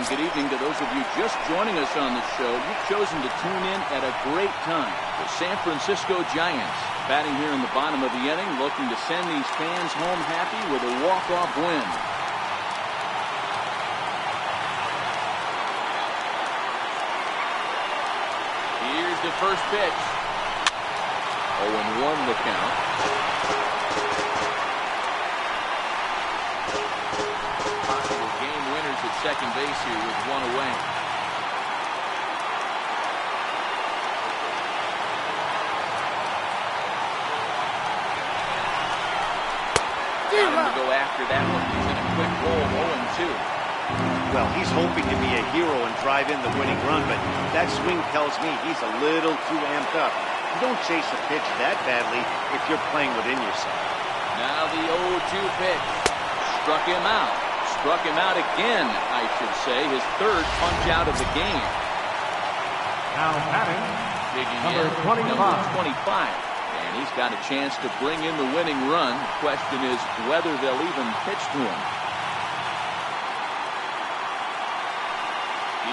good evening to those of you just joining us on the show. You've chosen to tune in at a great time. The San Francisco Giants batting here in the bottom of the inning, looking to send these fans home happy with a walk-off win. Here's the first pitch. 0-1 the count. Possible game winners at second base here with one away. Got him to go after that one. He's in a quick roll, 0-2. Well, he's hoping to be a hero and drive in the winning run, but that swing tells me he's a little too amped up. You don't chase a pitch that badly if you're playing within yourself. Now the 0-2 pitch. Struck him out. Struck him out again, I should say. His third punch out of the game. Now batting, number 25. Number 25. And he's got a chance to bring in the winning run. The question is whether they'll even pitch to him.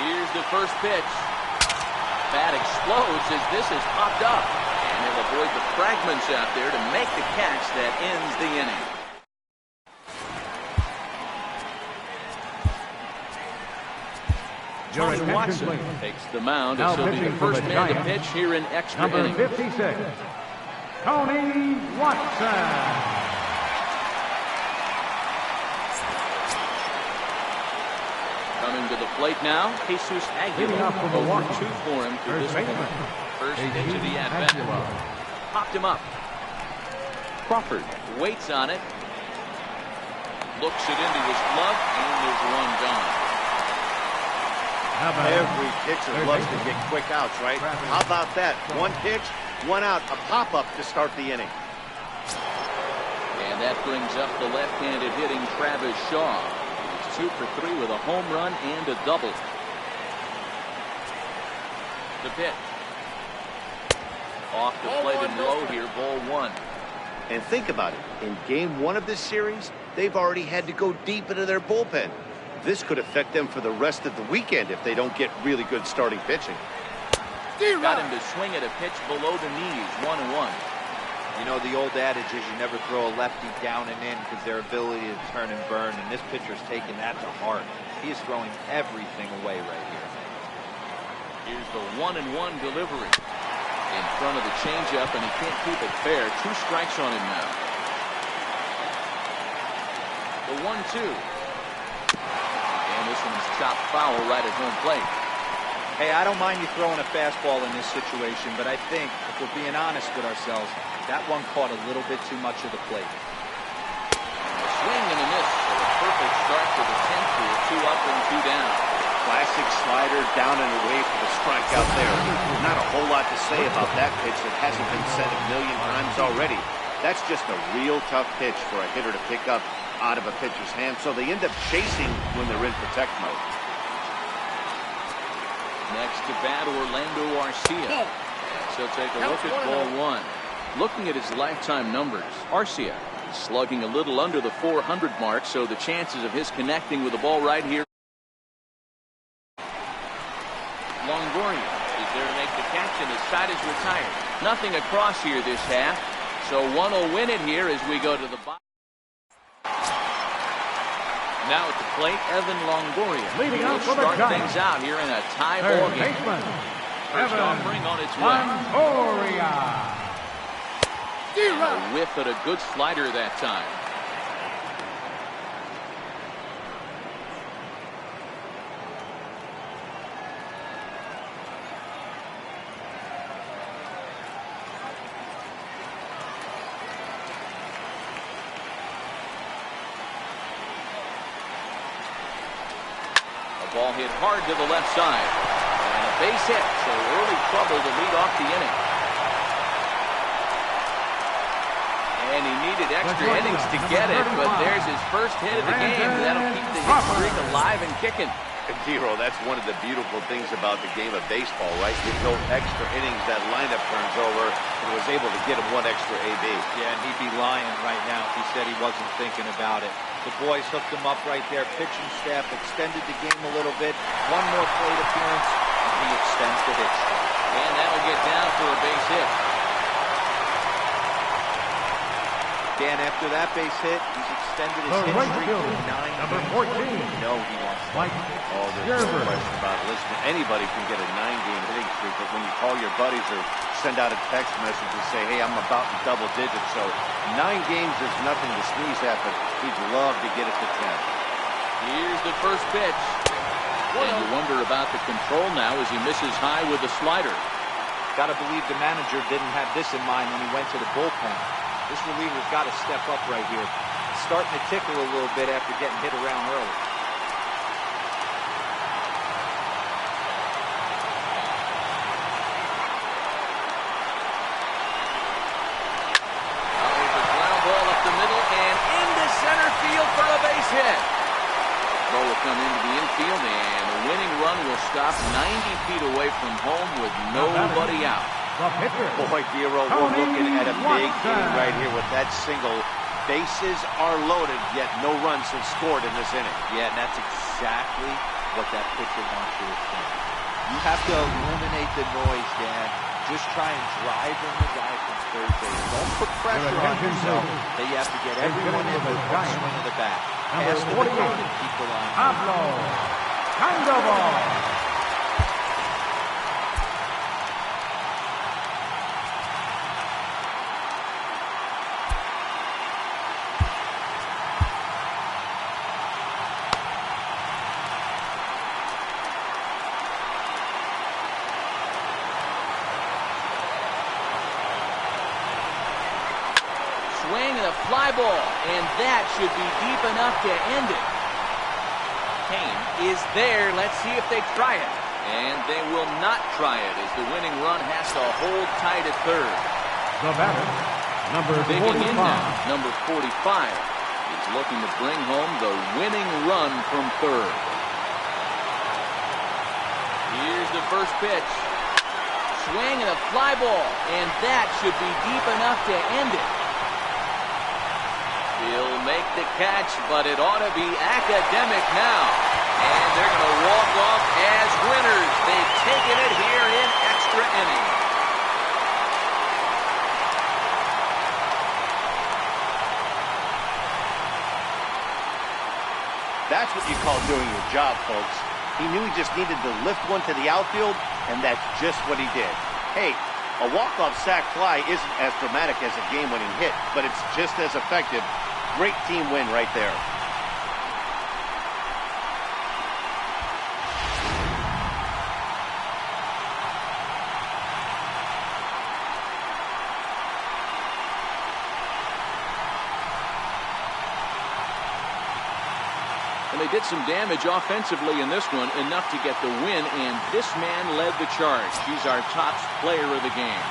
Here's the first pitch. Bat explodes as this is popped up. And he'll avoid the fragments out there to make the catch that ends the inning. Johnny Watson takes the mound as he'll be the first man to pitch here in extra innings. Number 56, Tony Watson. Coming to the plate now, Jesus Aguilar. 0-2 for him through this one. First pitch of the at-bat. Popped him up. Crawford waits on it. Looks it into his glove, and there's one gone. Every pitcher loves to get quick outs, right? How about that? One pitch, one out, a pop-up to start the inning. And that brings up the left-handed hitting Travis Shaw. 2 for 3 with a home run and a double. The pitch. Off the plate and low here, ball 1. And think about it. In game 1 of this series, they've already had to go deep into their bullpen. This could affect them for the rest of the weekend if they don't get really good starting pitching. Got him to swing at a pitch below the knees, 1-1. You know, the old adage is you never throw a lefty down and in because their ability to turn and burn, and this pitcher's taking that to heart. He is throwing everything away right here. Here's the 1-1 delivery. In front of the changeup, and he can't keep it fair. 2 strikes on him now. The 1-2. And this one's chopped foul right at home plate. Hey, I don't mind you throwing a fastball in this situation, but I think, if we're being honest with ourselves, that one caught a little bit too much of the plate. A swing and a miss for a perfect start to the 10th here. 2 up and 2 down. Classic slider down and away for the strikeout there. Not a whole lot to say about that pitch that hasn't been said a million times already. That's just a real tough pitch for a hitter to pick up out of a pitcher's hand, so they end up chasing when they're in protect mode. Next to bat, Orlando Arcia. So take a look at ball 1. Looking at his lifetime numbers, Arcia is slugging a little under the 400 mark, so the chances of his connecting with the ball right here. Longoria is there to make the catch, and his side is retired. Nothing across here this half, so one will win it here as we go to the bottom. Now at the plate, Evan Longoria. Leading out for the start Giants. things out here in a tie ball game. First offering on its way. Longoria. A whiff at a good slider that time. A ball hit hard to the left side. And a base hit, so early trouble to lead off the inning. And he needed extra innings to get it, but there's his first hit of the game. That'll keep the hit streak alive and kicking. And Dero, that's one of the beautiful things about the game of baseball, right? You go extra innings, that lineup turns over, and was able to get him one extra AB. Yeah, and he'd be lying right now if he said he wasn't thinking about it. The boys hooked him up right there. Pitching staff extended the game a little bit. One more plate appearance, and he extends the hit streak. And that'll get down for a base hit. Dan, after that base hit, he's extended his hit streak to 9 number games. 14. You know he wants to. Oh, there's no question about it. Listen, anybody can get a 9-game hitting streak, but when you call your buddies or send out a text message and say, hey, I'm about in double digits, so 9 games is nothing to sneeze at, but he'd love to get it to 10. Here's the first pitch. And you wonder about the control now as he misses high with the slider. Got to believe the manager didn't have this in mind when he went to the bullpen. This reliever's got to step up right here. It's starting to tickle a little bit after getting hit around early. There's a ground ball up the middle and into center field for a base hit. Ball will come into the infield and a winning run will stop 90 feet away from home with nobody out. Boy, Dero, we're looking at a big game right here with that single. Bases are loaded, yet no runs have scored in this inning. Yeah, and that's exactly what that pitcher wants you to think. You have to eliminate the noise, Dan. Just try and drive in the guy from third base. Don't put pressure on yourself. That you have to get everyone in with one swing of the bat. Pass to the gun and keep the line. Pablo Sandoval. Swing and a fly ball, and that should be deep enough to end it. Kane is there. Let's see if they try it. And they will not try it as the winning run has to hold tight at third. The batter, number Digging 45. in now, number 45 is looking to bring home the winning run from third. Here's the first pitch. Swing and a fly ball, and that should be deep enough to end it. He'll make the catch, but it ought to be academic now. And they're going to walk off as winners. They've taken it here in extra innings. That's what you call doing your job, folks. He knew he just needed to lift one to the outfield, and that's just what he did. Hey, a walk-off sac fly isn't as dramatic as a game-winning hit, but it's just as effective. Great team win right there. And they did some damage offensively in this one, enough to get the win, and this man led the charge. He's our top player of the game.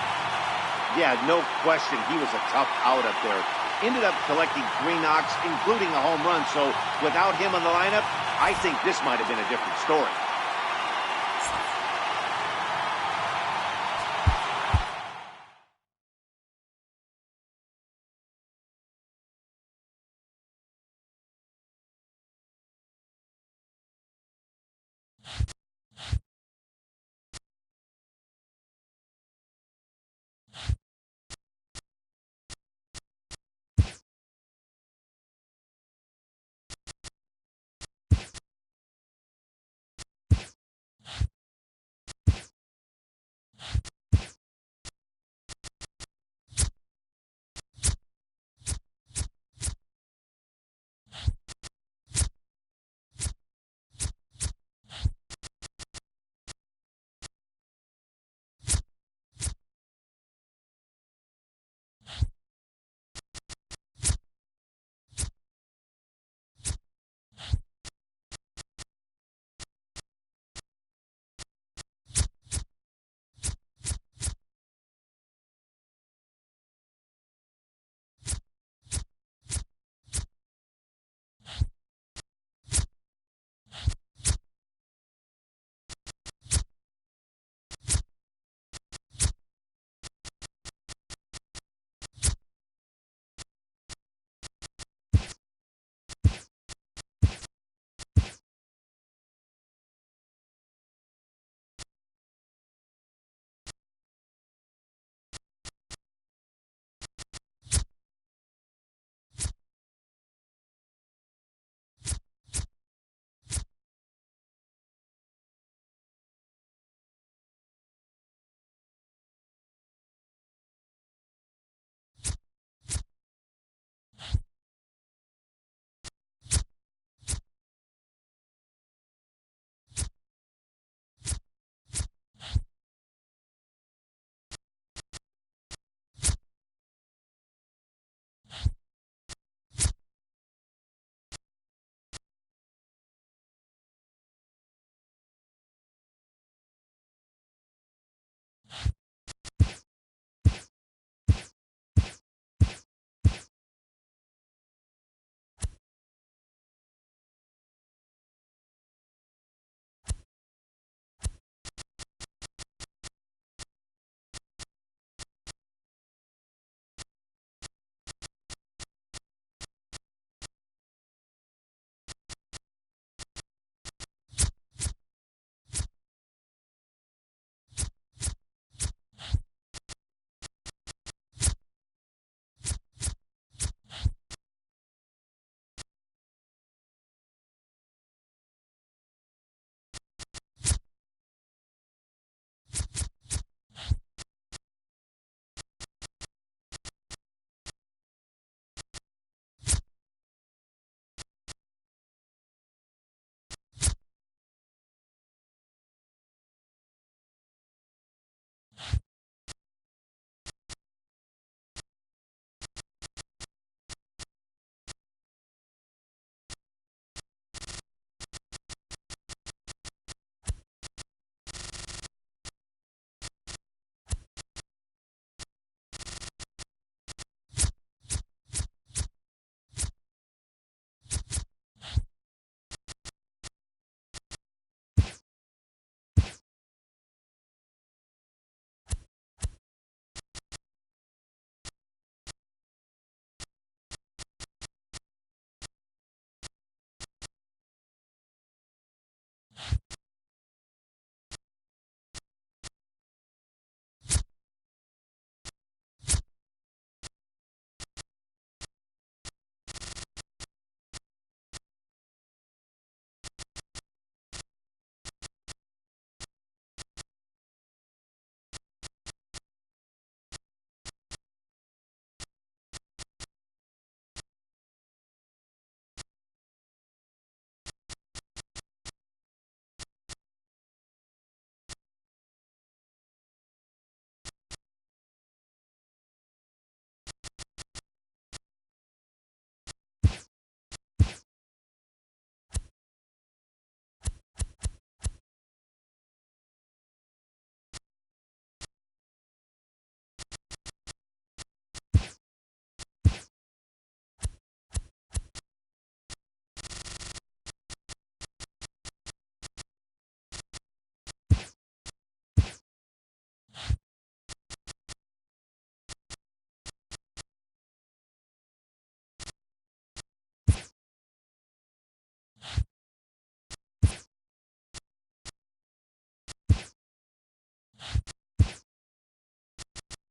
Yeah, no question. He was a tough out up there. Ended up collecting 3 knocks, including a home run. So without him in the lineup, I think this might have been a different story.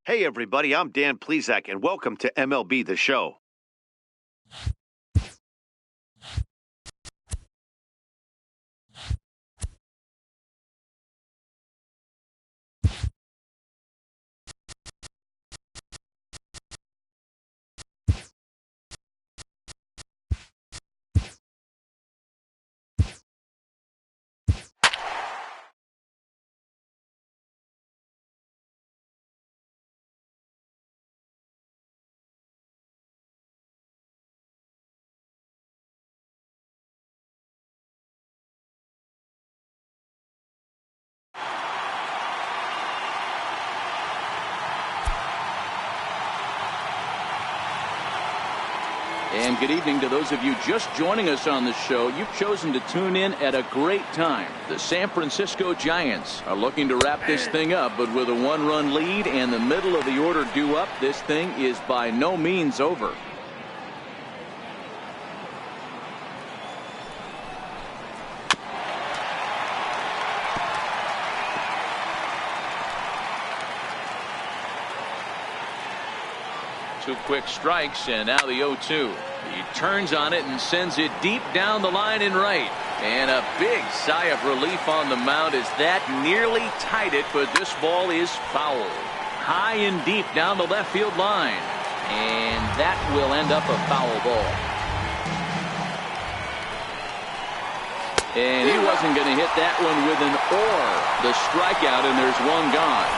Hey, everybody, I'm Dan Plesac, and welcome to MLB The Show. And good evening to those of you just joining us on the show. You've chosen to tune in at a great time. The San Francisco Giants are looking to wrap this thing up, but with a one-run lead and the middle of the order due up, this thing is by no means over. Two quick strikes, and now the 0-2. He turns on it and sends it deep down the line in right. And a big sigh of relief on the mound as that nearly tied it, but this ball is foul. High and deep down the left field line. And that will end up a foul ball. And he wasn't going to hit that one with an or. The strikeout, and there's one gone.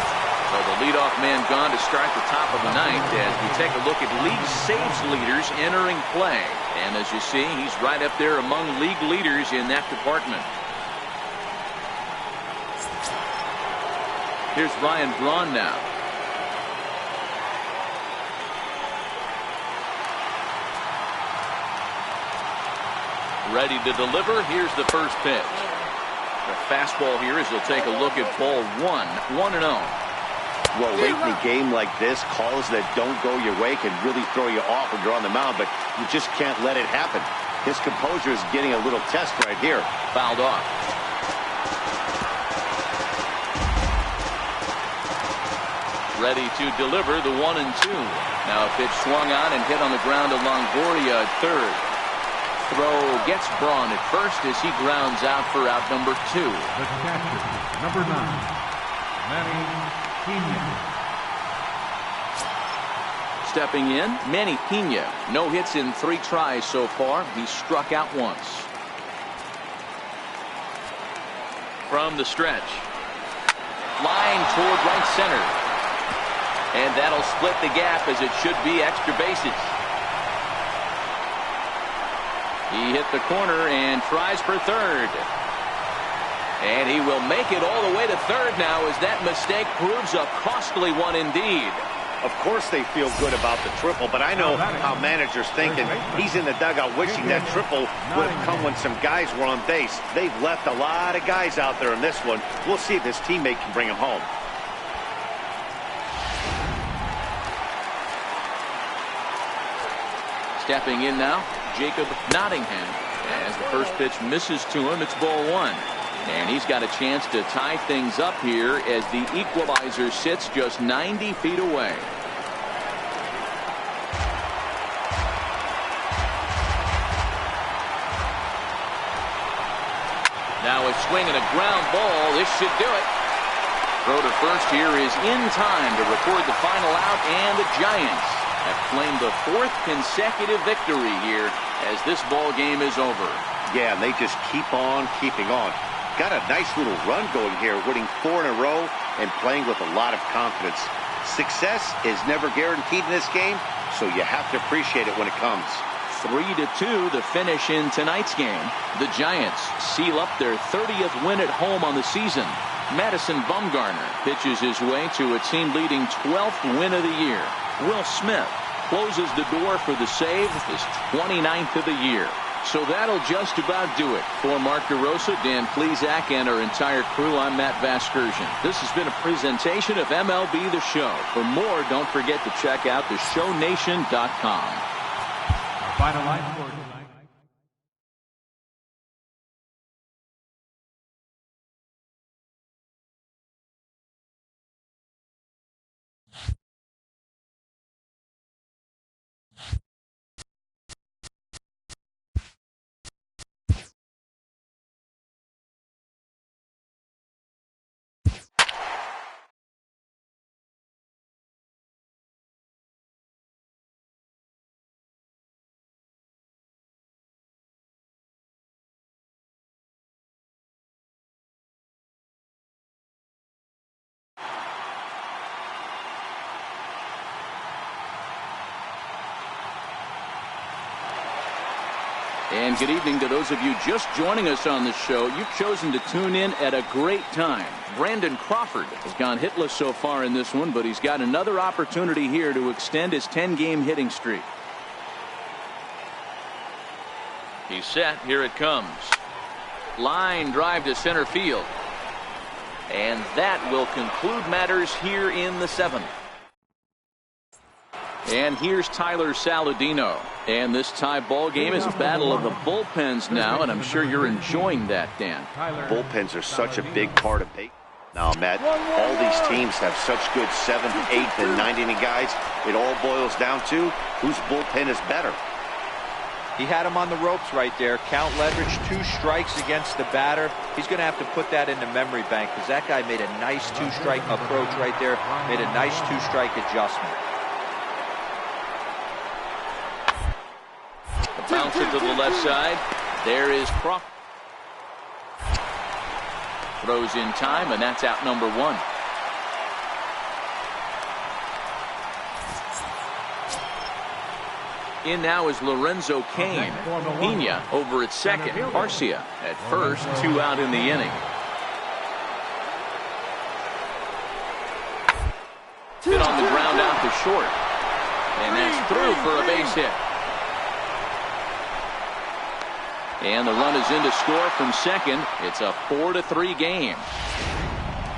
So the leadoff man gone to start the top of the ninth as we take a look at league saves leaders entering play. And as you see, he's right up there among league leaders in that department. Here's Ryan Braun now. Ready to deliver. Here's the first pitch. The fastball here as he'll take a look at ball 1-0. Well, late in a game like this, calls that don't go your way can really throw you off when you're on the mound, but you just can't let it happen. His composure is getting a little test right here. Fouled off. Ready to deliver the 1-2. Now a pitch swung on and hit on the ground to Longoria at third. Throw gets Braun at first as he grounds out for out number 2. The catcher, number 9, Manny Pena. Stepping in, Manny Pena. No hits in 3 tries so far. He struck out once. From the stretch. Line toward right center. And that'll split the gap as it should be extra bases. He hit the corner and tries for third. And he will make it all the way to third now as that mistake proves a costly one indeed. Of course they feel good about the triple, but I know how managers think, and he's in the dugout wishing that triple would have come when some guys were on base. They've left a lot of guys out there in this one. We'll see if his teammate can bring him home. Stepping in now, Jacob Nottingham. As the first pitch misses to him, it's ball 1. And he's got a chance to tie things up here as the equalizer sits just 90 feet away. Now a swing and a ground ball. This should do it. Throw to first here is in time to record the final out, and the Giants have claimed the 4th consecutive victory here as this ball game is over. Yeah, and they just keep on keeping on. Got a nice little run going here, winning 4 in a row and playing with a lot of confidence. Success is never guaranteed in this game, so you have to appreciate it when it comes. 3-2 the finish in tonight's game. The Giants seal up their 30th win at home on the season. Madison Bumgarner pitches his way to a team-leading 12th win of the year. Will Smith closes the door for the save, his 29th of the year. So that'll just about do it. For Mark DeRosa, Dan Plesac, and our entire crew, I'm Matt Vasgersian. This has been a presentation of MLB The Show. For more, don't forget to check out theshownation.com. Final line for And good evening to those of you just joining us on the show. You've chosen to tune in at a great time. Brandon Crawford has gone hitless so far in this one, but he's got another opportunity here to extend his 10-game hitting streak. He's set. Here it comes. Line drive to center field. And that will conclude matters here in the 7th. And here's Tyler Saladino. And this tie ball game is a battle of the bullpens now, and I'm sure you're enjoying that, Dan. Bullpens are such a big part of baseball now, Matt. All these teams have such good 7th, 8th, and 9th inning guys. It all boils down to whose bullpen is better. He had him on the ropes right there. Count leverage, 2 strikes against the batter. He's going to have to put that in the memory bank because that guy made a nice 2-strike approach right there. Made a nice 2-strike adjustment. Bounce it to the left side. There is Crawford. Throws in time, and that's out number 1. In now is Lorenzo Cain. Pena over at second. Garcia at first. 2 out in the inning. Hit on the ground out to short. And that's through for a base hit. And the run is in to score from second. It's a 4-3 game.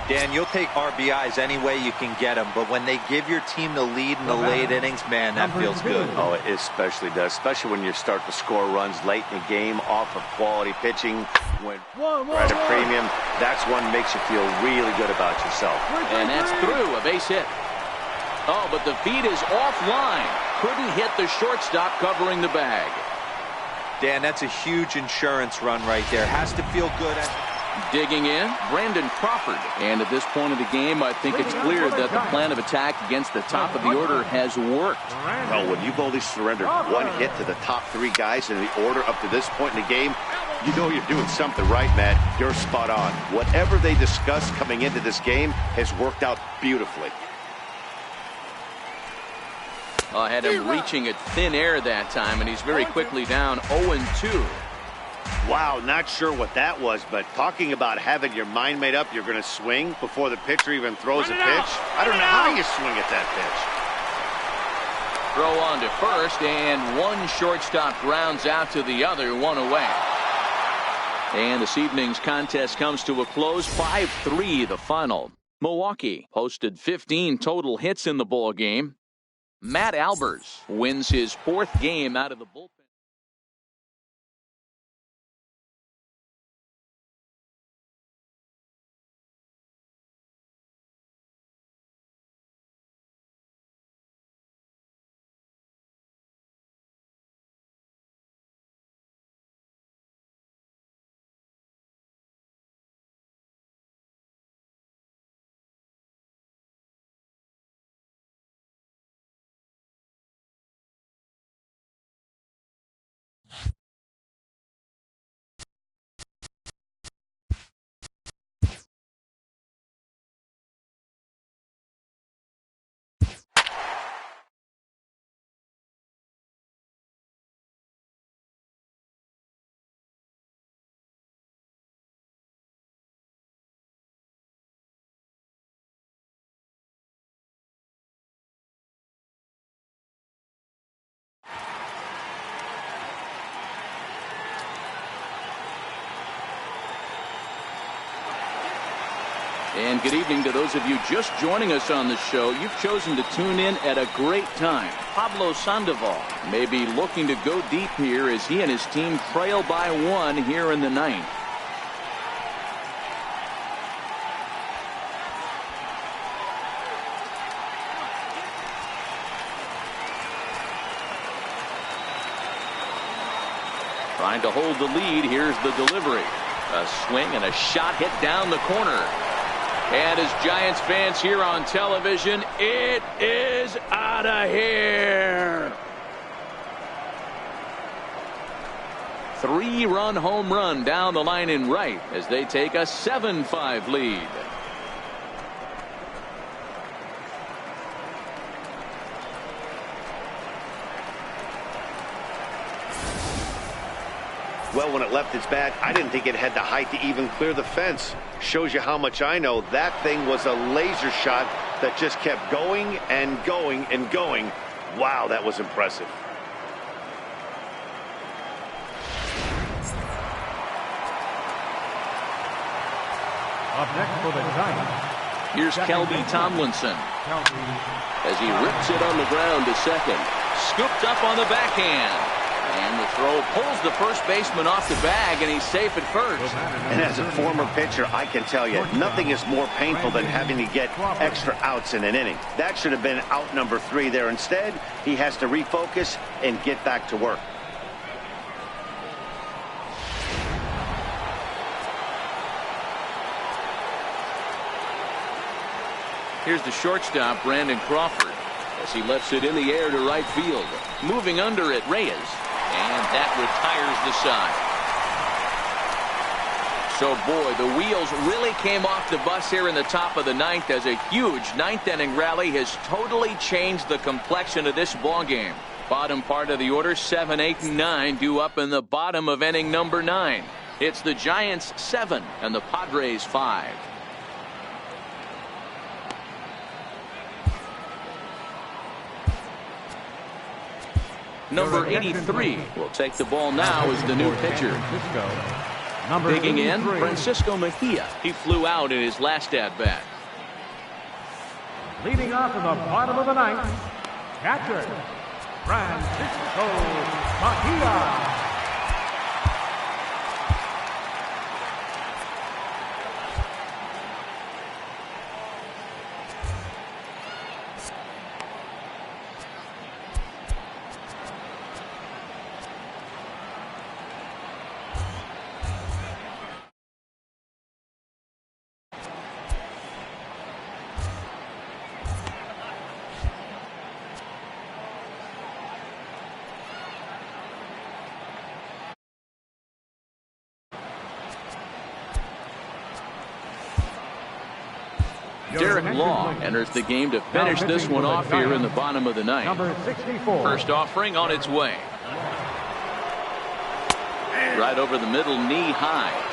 Dan, you'll take RBIs any way you can get them, but when they give your team the lead in the late innings, man, that feels good. Oh, it especially does, especially when you start to score runs late in the game off of quality pitching. When you're at a premium, that's one makes you feel really good about yourself. And that's through, a base hit. Oh, but the feed is offline. Couldn't hit the shortstop covering the bag. Dan, that's a huge insurance run right there. Has to feel good. Digging in, Brandon Crawford. And at this point of the game, I think it's clear that the plan of attack against the top of the order has worked. Well, when you've only surrendered 1 hit to the top 3 guys in the order up to this point in the game, you know you're doing something right, Matt. You're spot on. Whatever they discussed coming into this game has worked out beautifully. I had him reaching at thin air that time, and he's very quickly down 0-2. Wow, not sure what that was, but talking about having your mind made up, you're going to swing before the pitcher even throws a pitch. I don't know how you swing at that pitch. Throw on to first, and one shortstop grounds out to the other, 1 away. And this evening's contest comes to a close, 5-3 the final. Milwaukee posted 15 total hits in the ball game. Matt Albers wins his 4th game out of the bullpen. And good evening to those of you just joining us on the show. You've chosen to tune in at a great time. Pablo Sandoval may be looking to go deep here as he and his team trail by 1 here in the 9th. Trying to hold the lead. Here's the delivery. A swing and a shot hit down the corner. And as Giants fans here on television, it is out of here. 3-run home run down the line in right as they take a 7-5 lead. Well, when it left its bat, I didn't think it had the height to even clear the fence. Shows you how much I know. That thing was a laser shot that just kept going and going and going. Wow, that was impressive. Up next for the Giants. Here's Kelby Tomlinson as he rips it on the ground to second. Scooped up on the backhand. And the throw pulls the first baseman off the bag, and he's safe at first. And as a former pitcher, I can tell you, nothing is more painful than having to get extra outs in an inning. That should have been out number 3 there. Instead, he has to refocus and get back to work. Here's the shortstop, Brandon Crawford, as he lets it in the air to right field. Moving under it, Reyes. And that retires the side. So, boy, the wheels really came off the bus here in the top of the 9th, as a huge 9th-inning rally has totally changed the complexion of this ballgame. Bottom part of the order, 7, 8, and 9, due up in the bottom of inning number 9. It's the Giants 7 and the Padres 5. Number 83 will take the ball now as the new pitcher. Digging in, Francisco Mejia. He flew out in his last at-bat. Leading off in the bottom of the 9th, catcher, Francisco Mejia. Derek Law enters the game to finish this one off here in the bottom of the 9th. Number 64. First offering on its way. Right over the middle, knee high.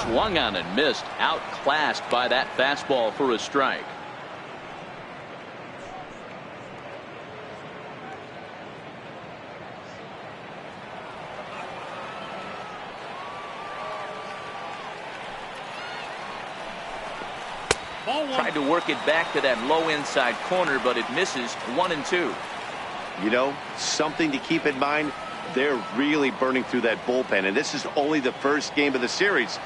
Swung on and missed, outclassed by that fastball for a strike. Tried to work it back to that low inside corner, but it misses. 1-2. You know, something to keep in mind. They're really burning through that bullpen, and this is only the first game of the series.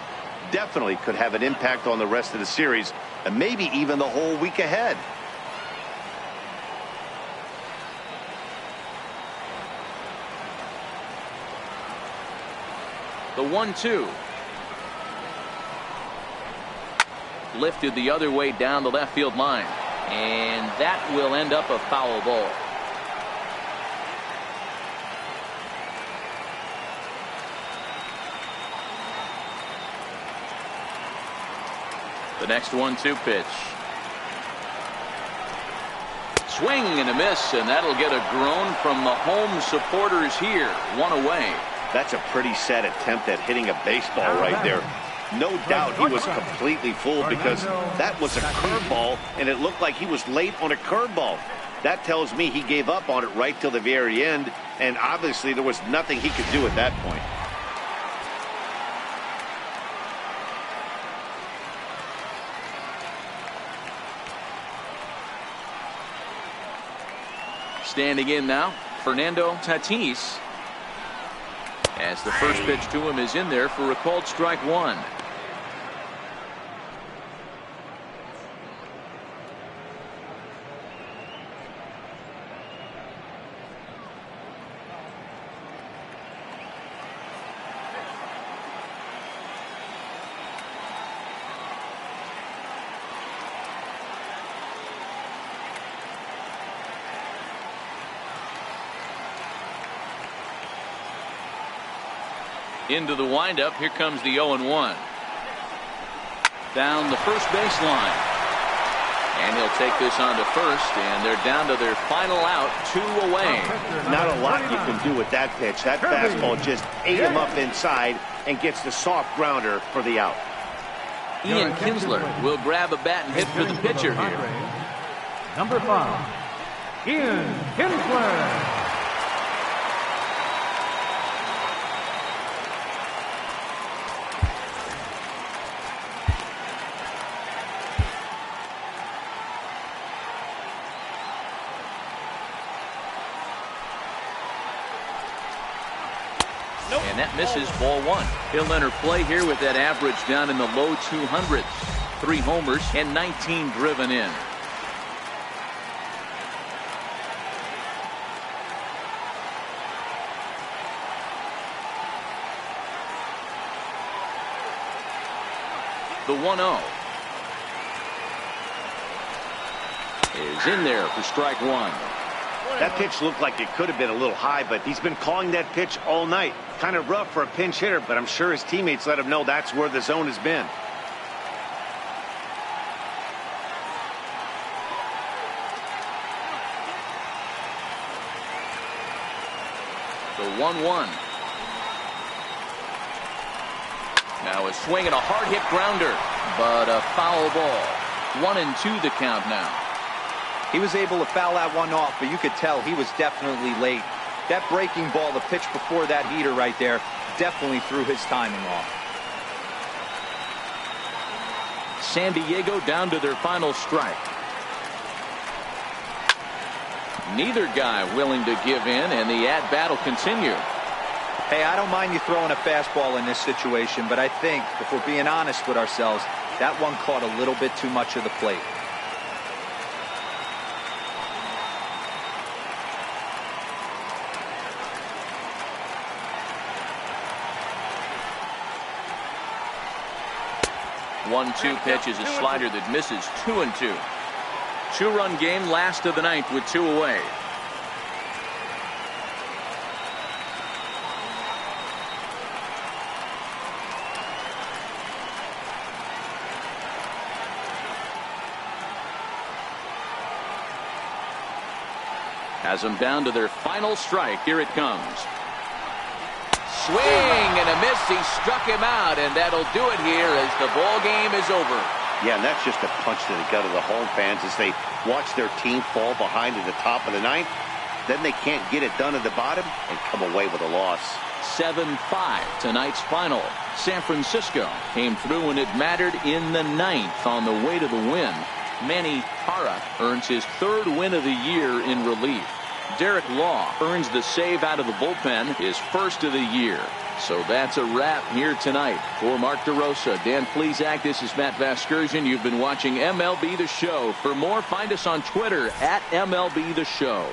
Definitely could have an impact on the rest of the series, and maybe even the whole week ahead. The 1-2. Lifted the other way down the left field line, and that will end up a foul ball. The next 1-2 pitch. Swing and a miss, and that'll get a groan from the home supporters here. 1 away. That's a pretty sad attempt at hitting a baseball right there. No doubt he was completely fooled, because that was a curveball, and it looked like he was late on a curveball. That tells me he gave up on it right till the very end, and obviously there was nothing he could do at that point. Standing in now, Fernando Tatis, as the first pitch to him is in there for a called strike 1. Into the windup. Here comes the 0-1. Down the first baseline. And he'll take this on to first, and they're down to their final out, 2 away. Not a lot you can do with that pitch. That fastball just ate him up inside and gets the soft grounder for the out. Ian Kinsler will grab a bat and hit for the pitcher here. Number 5, Ian Kinsler. And that misses, ball 1. He'll enter play here with that average down in the low 200s. 3 homers and 19 driven in. The 1-0 is in there for strike 1. That pitch looked like it could have been a little high, but he's been calling that pitch all night. Kind of rough for a pinch hitter, but I'm sure his teammates let him know that's where the zone has been. The 1-1. Now a swing and a hard hit grounder, but a foul ball. 1-2 the count now. He was able to foul that one off, but you could tell he was definitely late. That breaking ball, the pitch before that heater right there, definitely threw his timing off. San Diego down to their final strike. Neither guy willing to give in, and the at-bat will continue. Hey, I don't mind you throwing a fastball in this situation, but I think, if we're being honest with ourselves, that one caught a little bit too much of the plate. One-two pitch is a slider that misses. 2-2. 2-run game, last of the 9th with 2 away. Has them down to their final strike. Here it comes. Swing and a miss. He struck him out, and that'll do it here as the ball game is over. Yeah, and that's just a punch to the gut of the home fans as they watch their team fall behind at the top of the 9th. Then they can't get it done at the bottom and come away with a loss. 7-5 tonight's final. San Francisco came through when it mattered in the 9th on the way to the win. Manny Parra earns his 3rd win of the year in relief. Derek Law earns the save out of the bullpen, his 1st of the year. So that's a wrap here tonight. For Mark DeRosa, Dan Plesac, this is Matt Vasgersian. You've been watching MLB The Show. For more, find us on Twitter at MLB The Show.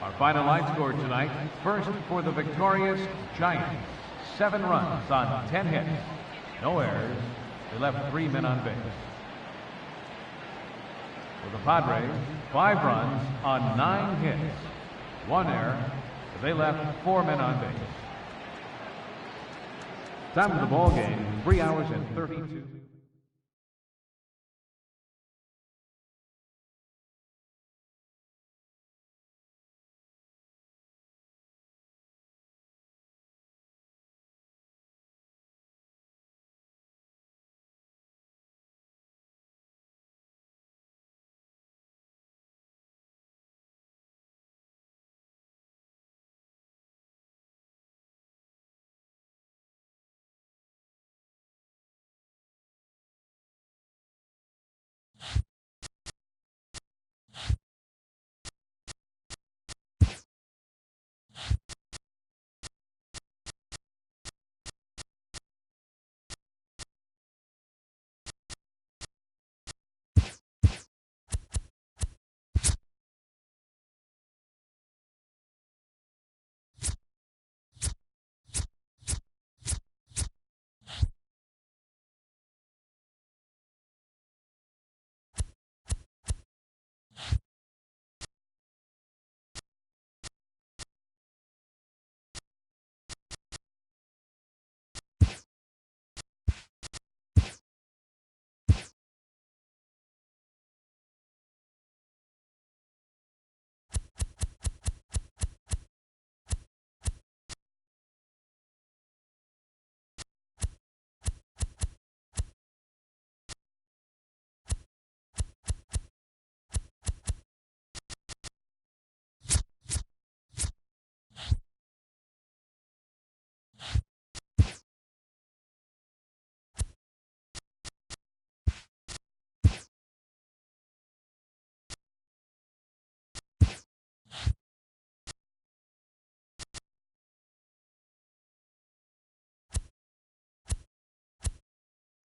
Our final line score tonight, first for the victorious Giants. 7 runs on 10 hits. No errors. They left 3 men on base. For the Padres, 5 runs on 9 hits. 1 error. They left 4 men on base. Time of the ball game, 3 hours and 32.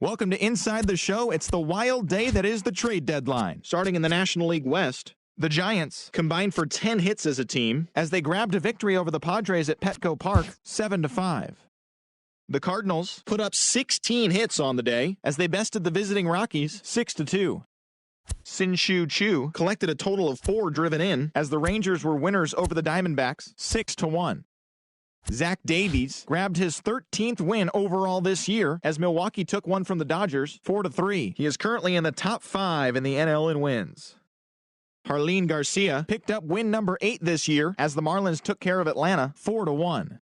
Welcome to Inside the Show. It's the wild day that is the trade deadline. Starting in the National League West, The Giants combined for 10 hits as a team. as they grabbed a victory over the Padres at Petco Park, 7-5. The Cardinals Put up 16 hits on the day. as they bested the visiting Rockies, 6-2. Sin-Shu Chu Collected a total of 4 driven in. as the Rangers were winners over the Diamondbacks, 6-1. Zach Davies grabbed his 13th win overall this year as Milwaukee took one from the Dodgers, 4-3. He is currently in the top 5 in the NL in wins. Harleen Garcia picked up win number 8 this year as the Marlins took care of Atlanta, 4-1.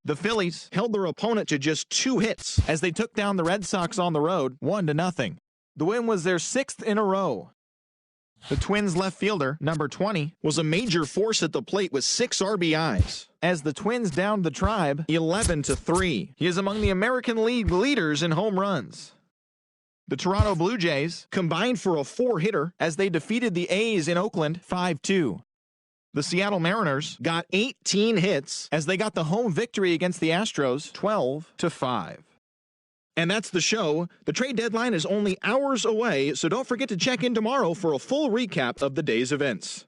The Phillies Held their opponent to just 2 hits. as they took down the Red Sox on the road, 1-0. The win was their 6th in a row. The Twins left fielder, number 20, Was a major force at the plate with 6 RBIs. as the Twins downed the Tribe, 11-3. he is among the American League leaders in home runs. The Toronto Blue Jays Combined for a 4-hitter. as they defeated the A's in Oakland, 5-2. The Seattle Mariners Got 18 hits. as they got the home victory against the Astros, 12-5. And that's the show. The trade deadline is only hours away, so don't forget to check in tomorrow for a full recap of the day's events.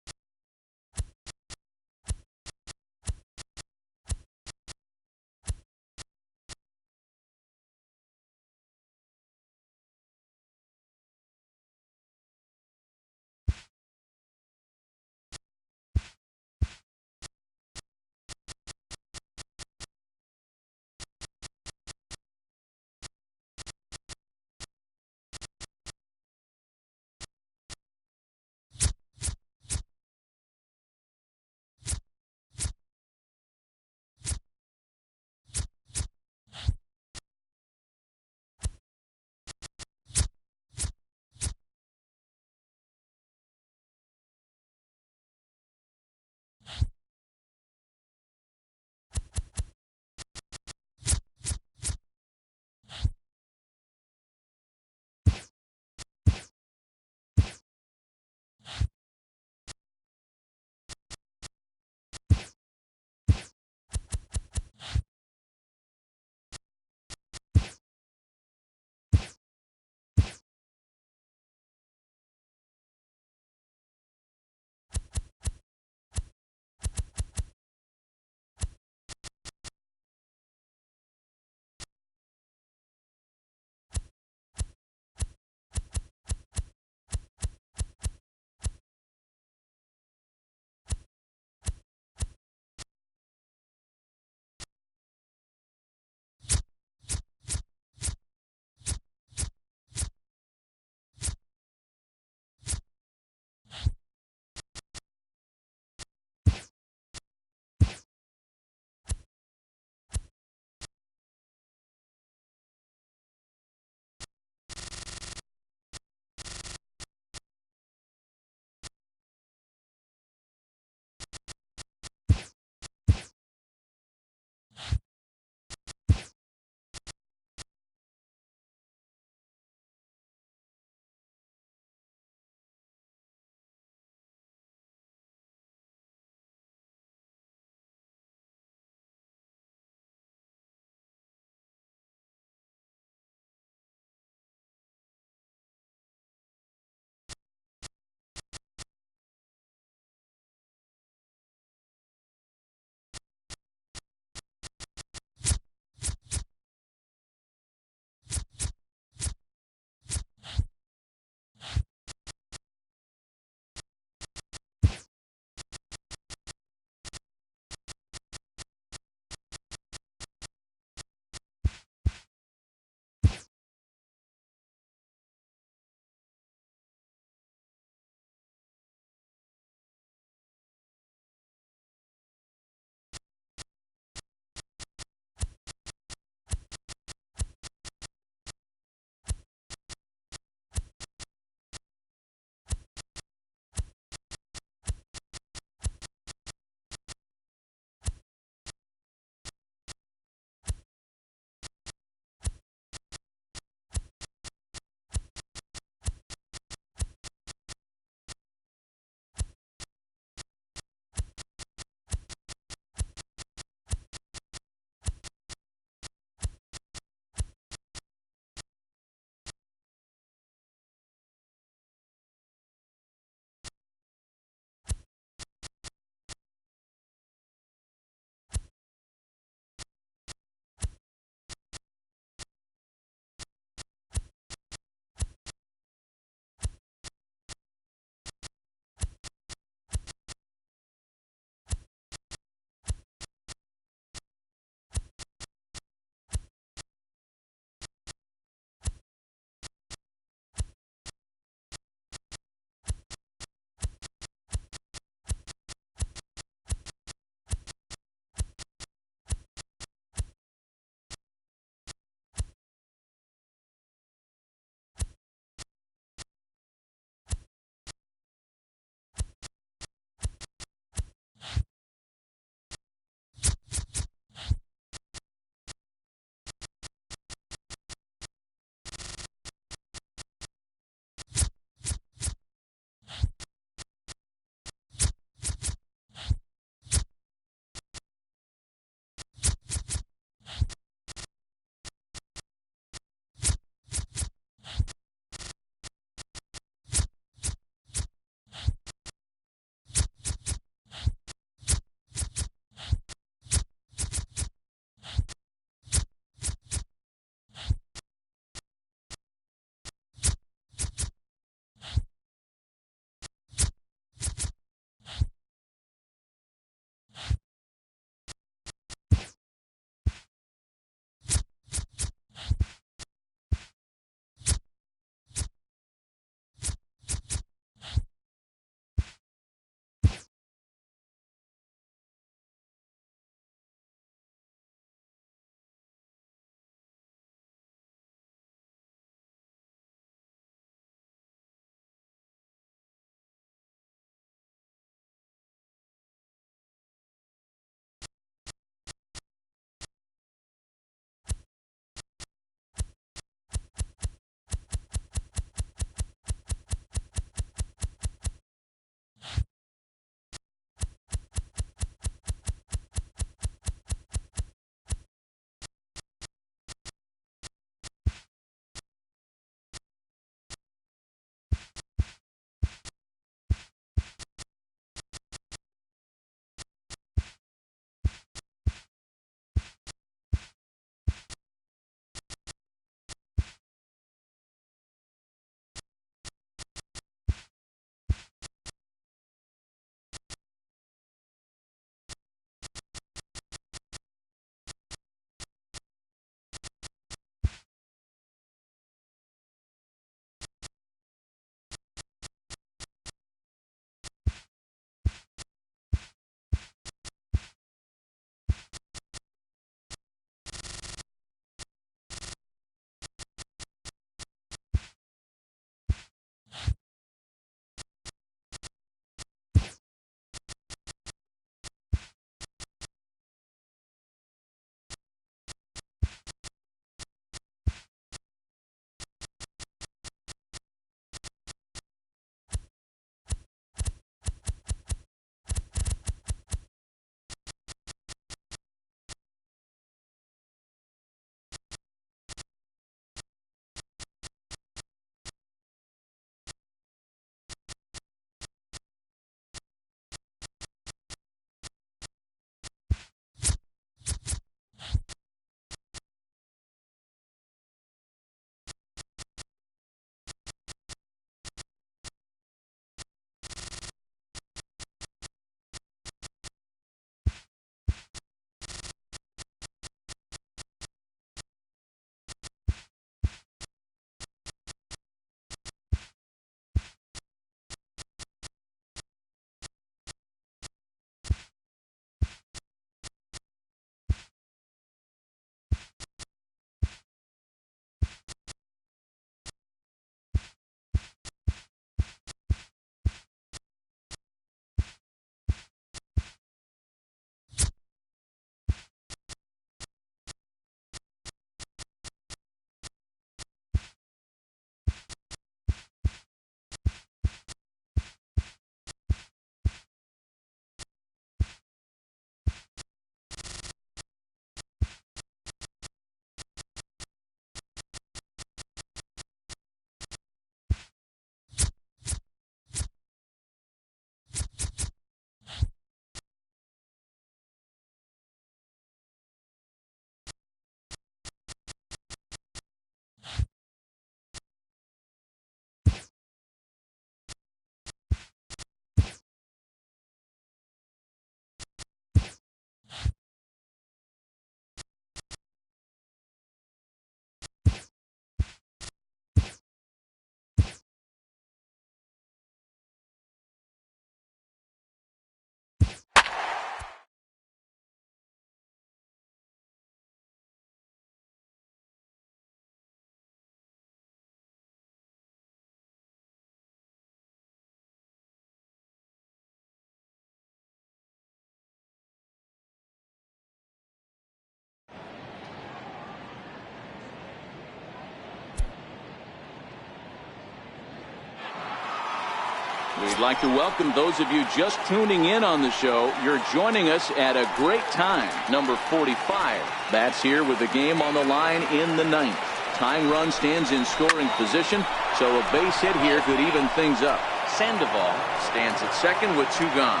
We'd like to welcome those of you just tuning in on the show. You're joining us at a great time. Number 45 bats here with the game on the line in the ninth. Tying run stands in scoring position, so a base hit here could even things up. Sandoval stands at second with 2 gone.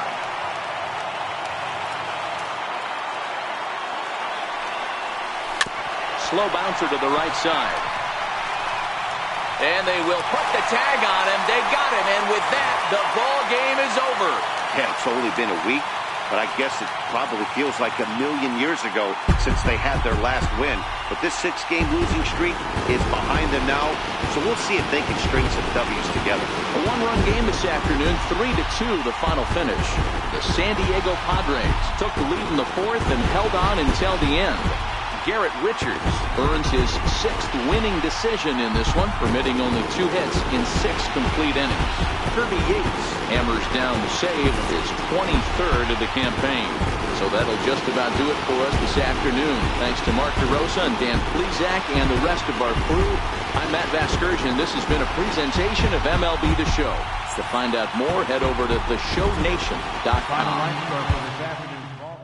Slow bouncer to the right side. And they will put the tag on him. They got him, and with that, the ball game is over. Yeah, it's only been a week, but I guess it probably feels like a million years ago since they had their last win. But this 6-game losing streak is behind them now, so we'll see if they can string some W's together. A 1-run game this afternoon, 3-2 the final finish. The San Diego Padres took the lead in the 4th and held on until the end. Garrett Richards earns his 6th winning decision in this one, permitting only 2 hits in 6 complete innings. Kirby Yates hammers down the save, his 23rd of the campaign. So that'll just about do it for us this afternoon. Thanks to Mark DeRosa and Dan Plesac and the rest of our crew. I'm Matt Vasgersian. This has been a presentation of MLB The Show. To find out more, head over to theshownation.com. Final line score for this afternoon's ball.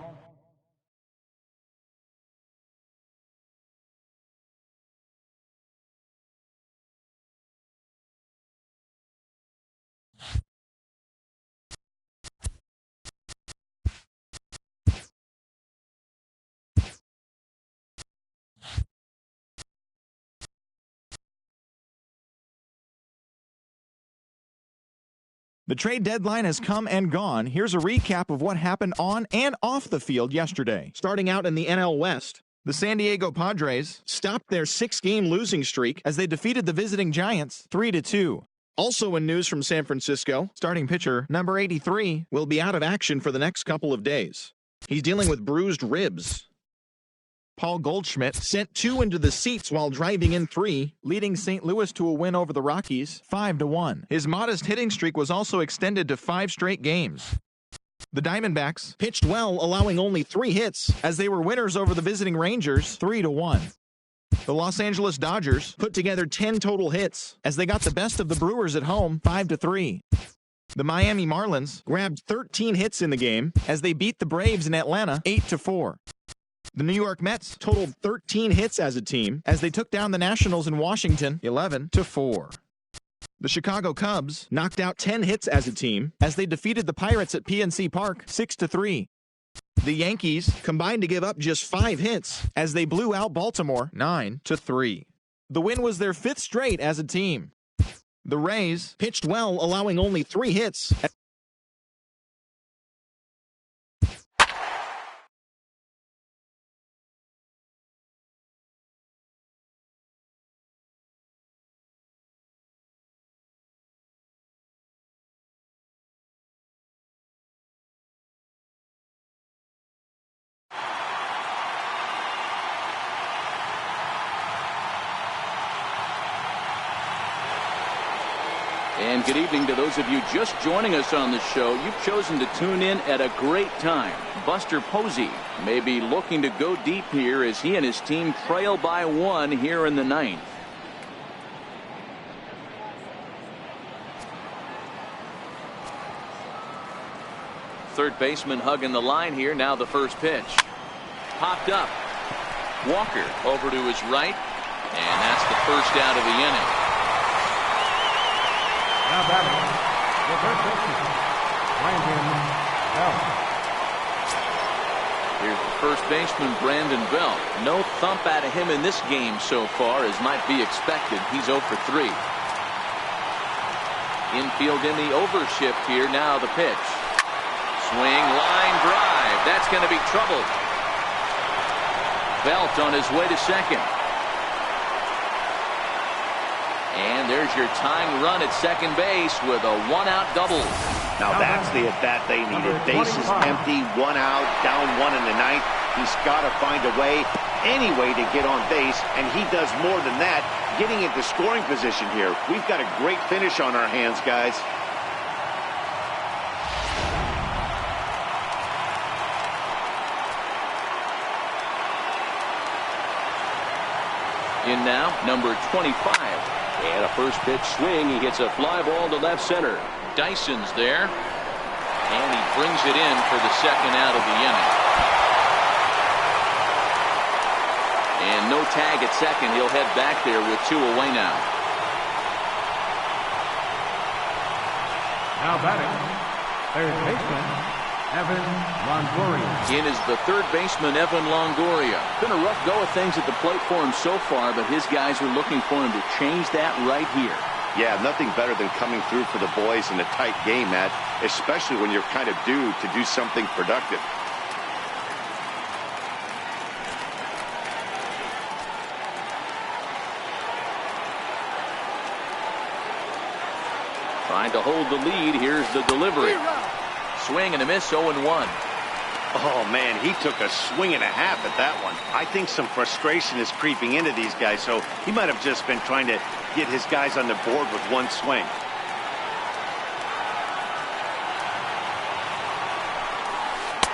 The trade deadline has come and gone. Here's a recap of what happened on and off the field yesterday. Starting out in the NL West, the San Diego Padres stopped their 6-game losing streak as they defeated the visiting Giants 3-2. Also in news from San Francisco, starting pitcher number 83 will be out of action for the next couple of days. He's dealing with bruised ribs. Paul Goldschmidt sent 2 into the seats while driving in 3, leading St. Louis to a win over the Rockies 5-1. His modest hitting streak was also extended to 5 straight games. The Diamondbacks pitched well, allowing only 3 hits as they were winners over the visiting Rangers 3-1. The Los Angeles Dodgers put together 10 total hits as they got the best of the Brewers at home 5-3. The Miami Marlins grabbed 13 hits in the game as they beat the Braves in Atlanta 8-4. The New York Mets totaled 13 hits as a team as they took down the Nationals in Washington 11-4. The Chicago Cubs knocked out 10 hits as a team as they defeated the Pirates at PNC Park 6-3. The Yankees combined to give up just 5 hits as they blew out Baltimore 9-3. The win was their 5th straight as a team. The Rays pitched well, allowing only 3 hits. And good evening to those of you just joining us on the show. You've chosen to tune in at a great time. Buster Posey may be looking to go deep here as he and his team trail by 1 here in the 9th. Third baseman hugging the line here. Now the first pitch. Popped up. Walker over to his right. And that's the first out of the inning. Now batting, the third baseman, Brandon Belt. Here's the first baseman, Brandon Belt. No thump out of him in this game so far, as might be expected. He's 0 for 3. Infield in the overshift here. Now the pitch. Swing, line drive. That's going to be trouble. Belt on his way to second. And there's your tying run at second base with a 1-out double. Now that's the at-bat they needed. Bases empty, 1 out, down 1 in the 9th. He's got to find a way, any way to get on base, and he does more than that, getting into scoring position here. We've got a great finish on our hands, guys. In now, number 25. And a first pitch swing. He hits a fly ball to left center. Dyson's there. And he brings it in for the second out of the inning. And no tag at second. He'll head back there with 2 away now. Now batting, third baseman, Evan Longoria. In is the third baseman, Evan Longoria. Been a rough go of things at the plate for him so far, but his guys are looking for him to change that right here. Yeah, nothing better than coming through for the boys in a tight game, Matt, especially when you're kind of due to do something productive. Trying to hold the lead. Here's the delivery. Swing and a miss, 0-1. Oh, man, he took a swing and a half at that one. I think some frustration is creeping into these guys, so he might have just been trying to get his guys on the board with one swing.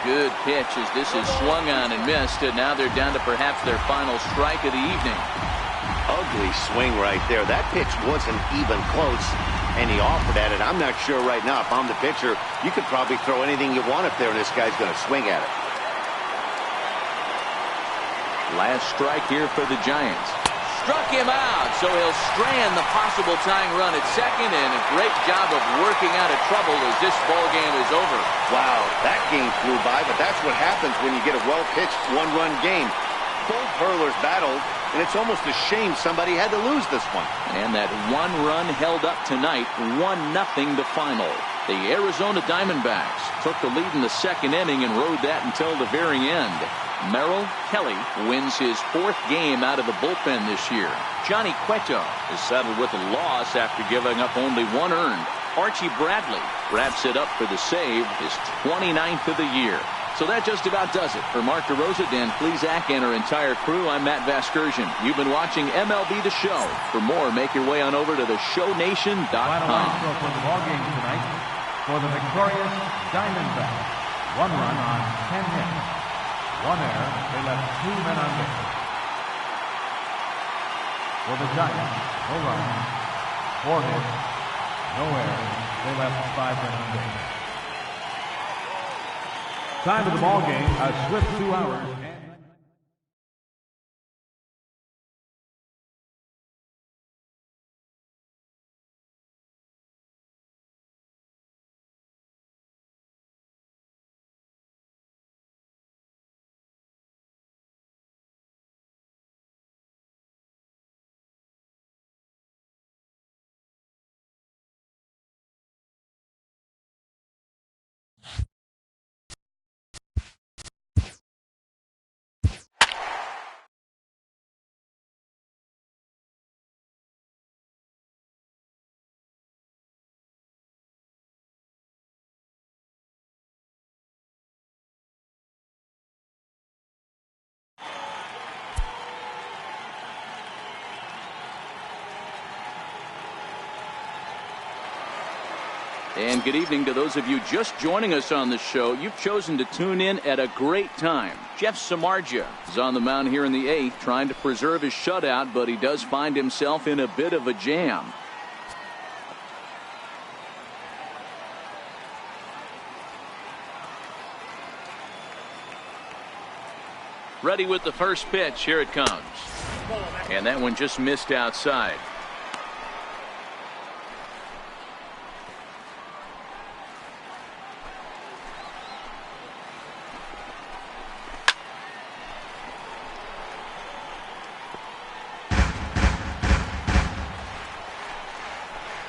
Good pitch as this is swung on and missed, and now they're down to perhaps their final strike of the evening. Ugly swing right there. That pitch wasn't even close, and he offered at it. I'm not sure right now if I'm the pitcher, you could probably throw anything you want up there, and this guy's going to swing at it. Last strike here for the Giants. Struck him out, so he'll strand the possible tying run at second, and a great job of working out of trouble as this ball game is over. Wow, that game flew by, but that's what happens when you get a well-pitched one-run game. Both hurlers battled, and it's almost a shame somebody had to lose this one. And that one run held up tonight, 1-0 the final. The Arizona Diamondbacks took the lead in the second inning and rode that until the very end. Merrill Kelly wins his 4th game out of the bullpen this year. Johnny Cueto is settled with a loss after giving up only 1 earned. Archie Bradley wraps it up for the save, his 29th of the year. So that just about does it. For Mark DeRosa, Dan Plesac, and our entire crew, I'm Matt Vasgersian. You've been watching MLB The Show. For more, make your way on over to theshownation.com. Final score for the ball game tonight for the victorious Diamondbacks. 1 run on 10 hits. 1 error. They left 2 men on base. For the Giants, no runs, 4 hits, no errors. They left 5 men on base. Time of the ball game, a swift 2 hours. And good evening to those of you just joining us on the show. You've chosen to tune in at a great time. Jeff Samardzija is on the mound here in the 8th, trying to preserve his shutout, but he does find himself in a bit of a jam. Ready with the first pitch. Here it comes. And that one just missed outside.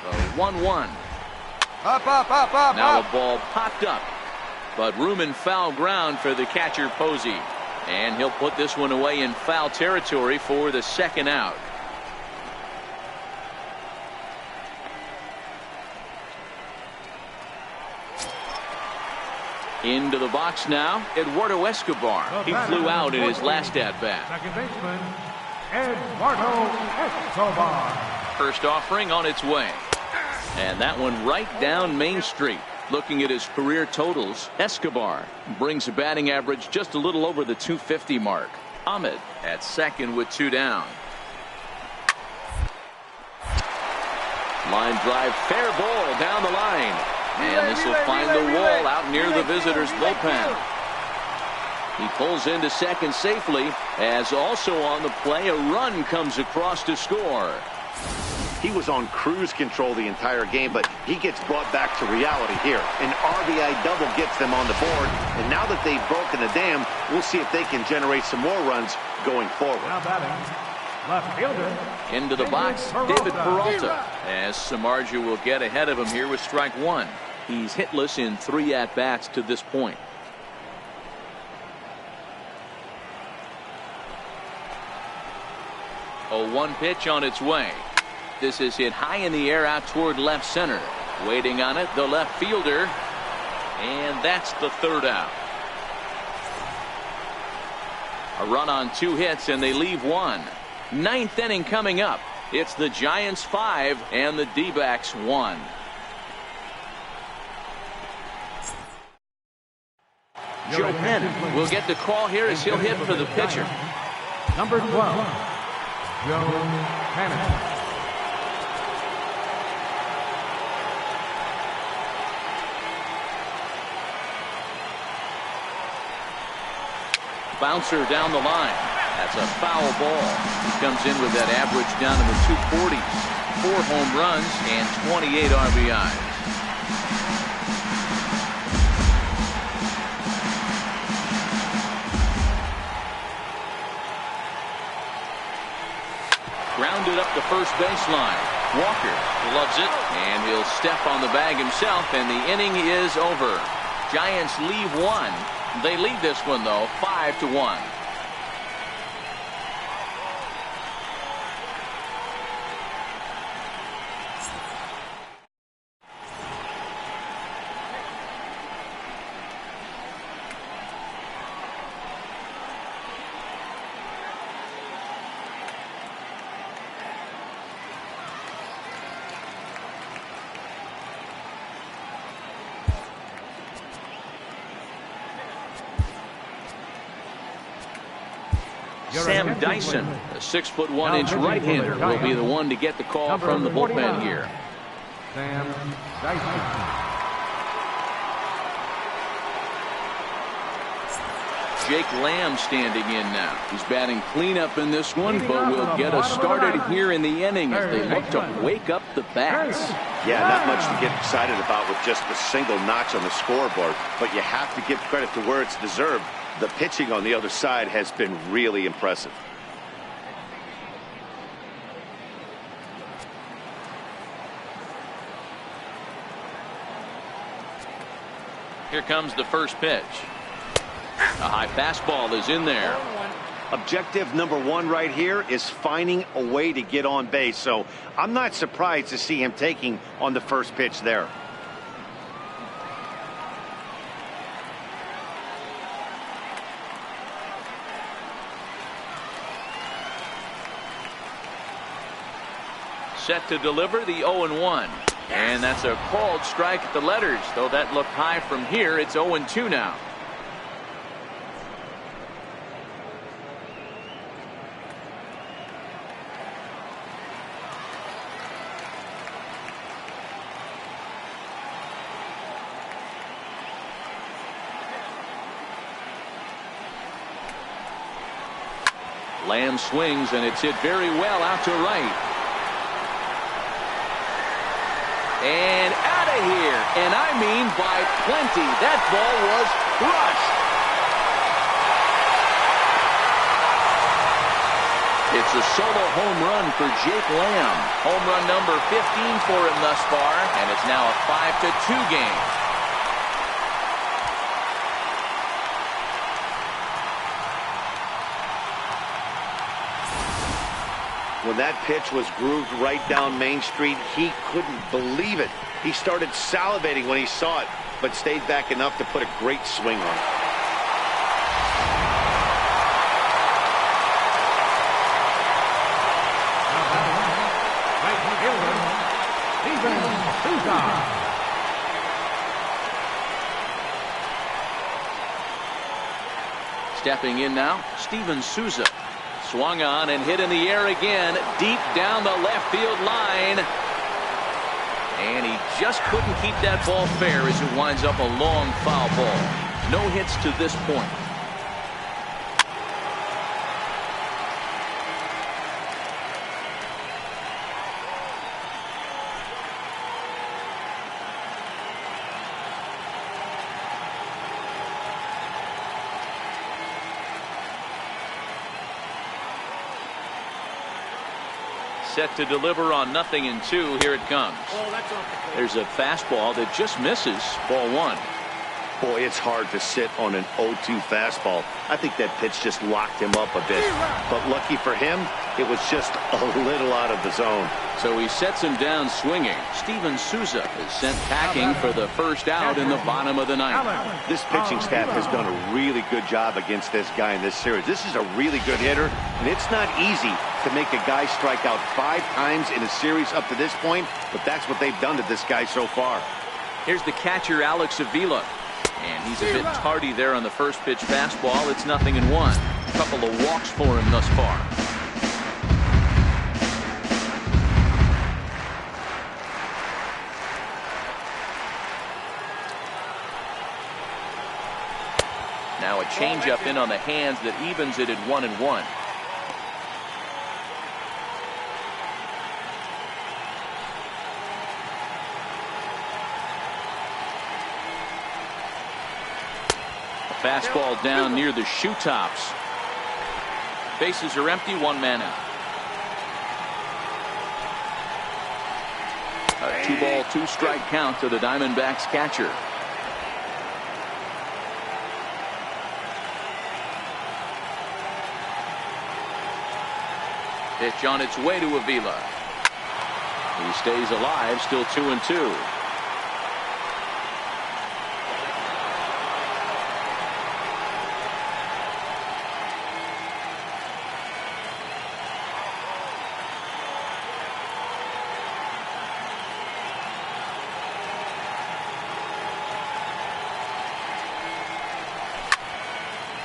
The 1-1. Up. Now the ball popped up, but room and foul ground for the catcher Posey. And he'll put this one away in foul territory for the second out. Into the box now, Eduardo Escobar. He flew out in his last at-bat. Second baseman, Eduardo Escobar. First offering on its way. And that one right down Main Street. Looking at his career totals, Escobar brings a batting average just a little over the 250 mark. Ahmed at second with 2 down. Line drive, fair ball down the line. And this will find the wall out near the visitors' bullpen. He pulls into second safely, as also on the play, a run comes across to score. He was on cruise control the entire game, but he gets brought back to reality here. An RBI double gets them on the board, and now that they've broken the dam, we'll see if they can generate some more runs going forward. Now batting, left fielder. Into the box, David Peralta, as Samardzija will get ahead of him here with strike one. He's hitless in 3 at-bats to this point. A 1 pitch on its way. This is hit high in the air out toward left center. Waiting on it, the left fielder. And that's the 3rd out. A run on 2 hits, and they leave 1. 9th inning coming up. It's the Giants 5 and the D-backs 1. Joe Penn will get the call here as he'll hit for the pitcher. Number 12, Joe Penn. Bouncer down the line. That's a foul ball. He comes in with that average down in the 240s. 4 home runs and 28 RBIs. Grounded up the first baseline. Walker loves it, and he'll step on the bag himself, and the inning is over. Giants leave 1. They lead this one, though, 5-1. Sam Dyson, a 6'1" right-hander, will be the one to get the call from the bullpen here. Sam Dyson. Jake Lamb standing in now. He's batting cleanup in this one, but will get us started here in the inning as they look to wake up the bats. Yeah, not much to get excited about with just a single notch on the scoreboard, but you have to give credit to where it's deserved. The pitching on the other side has been really impressive. Here comes the first pitch. A high fastball is in there. Objective number 1 right here is finding a way to get on base. So I'm not surprised to see him taking on the first pitch there. Set to deliver the 0-1. And that's a called strike at the letters. Though that looked high from here, it's 0-2 now. Lamb swings, and it's hit very well out to right. And out of here, and I mean by plenty. That ball was crushed. It's a solo home run for Jake Lamb. Home run number 15 for him thus far, and it's now a 5-2 game. When that pitch was grooved right down Main Street, he couldn't believe it. He started salivating when he saw it, but stayed back enough to put a great swing on it. Stepping in now, Steven Souza. Swung on and hit in the air again, deep down the left field line. And he just couldn't keep that ball fair as it winds up a long foul ball. No hits to this point. Set to deliver on 0-2. Here it comes. There's a fastball that just misses. Ball one. Boy, it's hard to sit on an 0-2 fastball. I think that pitch just locked him up a bit. But lucky for him, it was just a little out of the zone. So he sets him down swinging. Steven Souza is sent packing for the first out in the bottom of the ninth. This pitching staff has done a really good job against this guy in this series. This is a really good hitter, and it's not easy to make a guy strike out 5 times in a series up to this point, but that's what they've done to this guy so far. Here's the catcher, Alex Avila. And he's a bit tardy there on the first pitch fastball. It's 0-1. A couple of walks for him thus far. Now a changeup in on the hands that evens it at 1-1. Fastball down near the shoe tops. Bases are empty, 1 man out. A 2-ball, 2-strike count to the Diamondbacks catcher. Pitch on its way to Avila. He stays alive, still 2-2.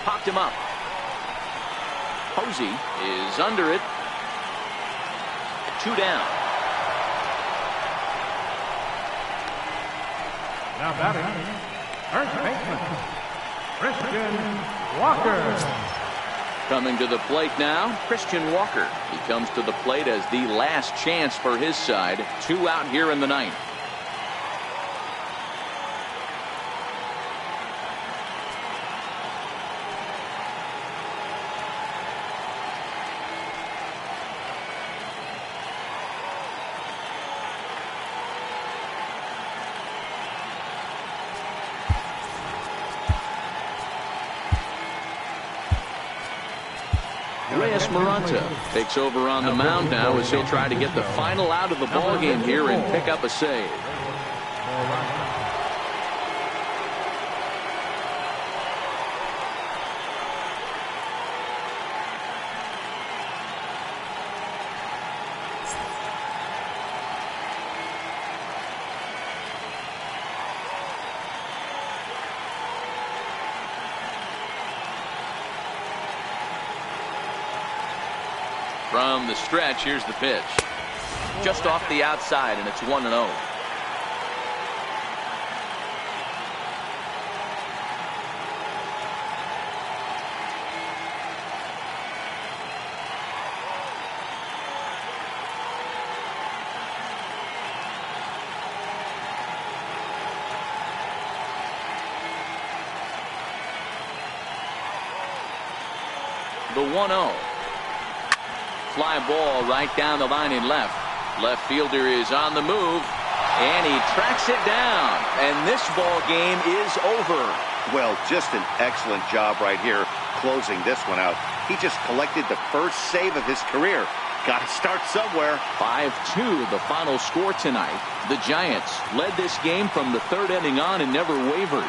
Popped him up. Posey is under it. 2 down. Now batting, first baseman, Christian Walker. Coming to the plate now, Christian Walker. He comes to the plate as the last chance for his side. 2 out here in the ninth. Maranta takes over on the mound now as he'll try to get the final out of the ball game here and pick up a save. From the stretch, here's the pitch. Just off the outside, and it's 1-0. The 1-0. Fly ball right down the line in left. Left fielder is on the move, and he tracks it down. And this ball game is over. Well, just an excellent job right here closing this one out. He just collected the first save of his career. Got to start somewhere. 5-2 the final score tonight. The Giants led this game from the 3rd inning on and never wavered.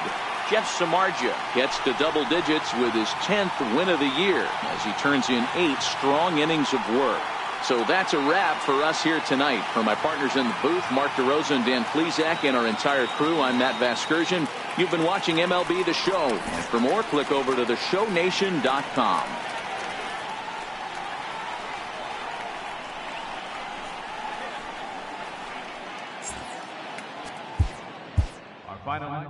Jeff Samardzija gets to double digits with his 10th win of the year as he turns in 8 strong innings of work. So that's a wrap for us here tonight. For my partners in the booth, Mark DeRosa and Dan Plesac, and our entire crew, I'm Matt Vasgersian. You've been watching MLB The Show. And for more, click over to theshownation.com. finally.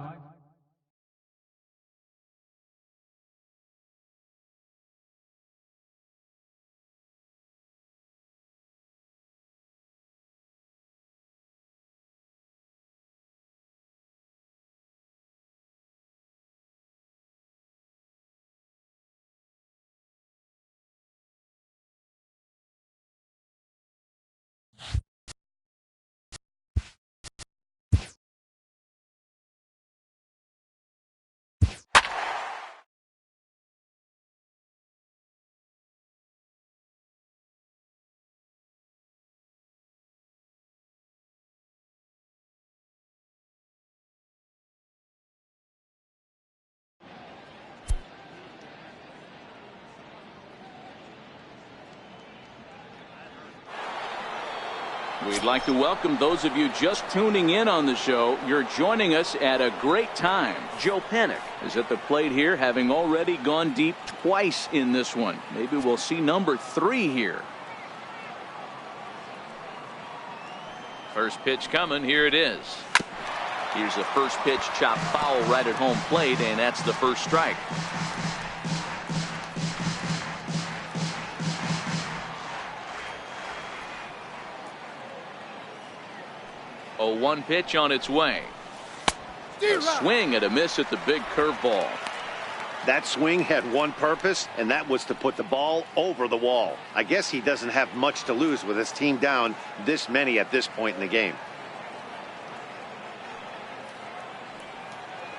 We'd like to welcome those of you just tuning in on the show. You're joining us at a great time. Joe Panik is at the plate here, having already gone deep twice in this one. Maybe we'll see number 3 here. First pitch coming. Here it is. Here's the first pitch, chop foul right at home plate, and that's the first strike. 0-1 pitch on its way. A swing and a miss at the big curveball. That swing had one purpose, and that was to put the ball over the wall. I guess he doesn't have much to lose with his team down this many at this point in the game.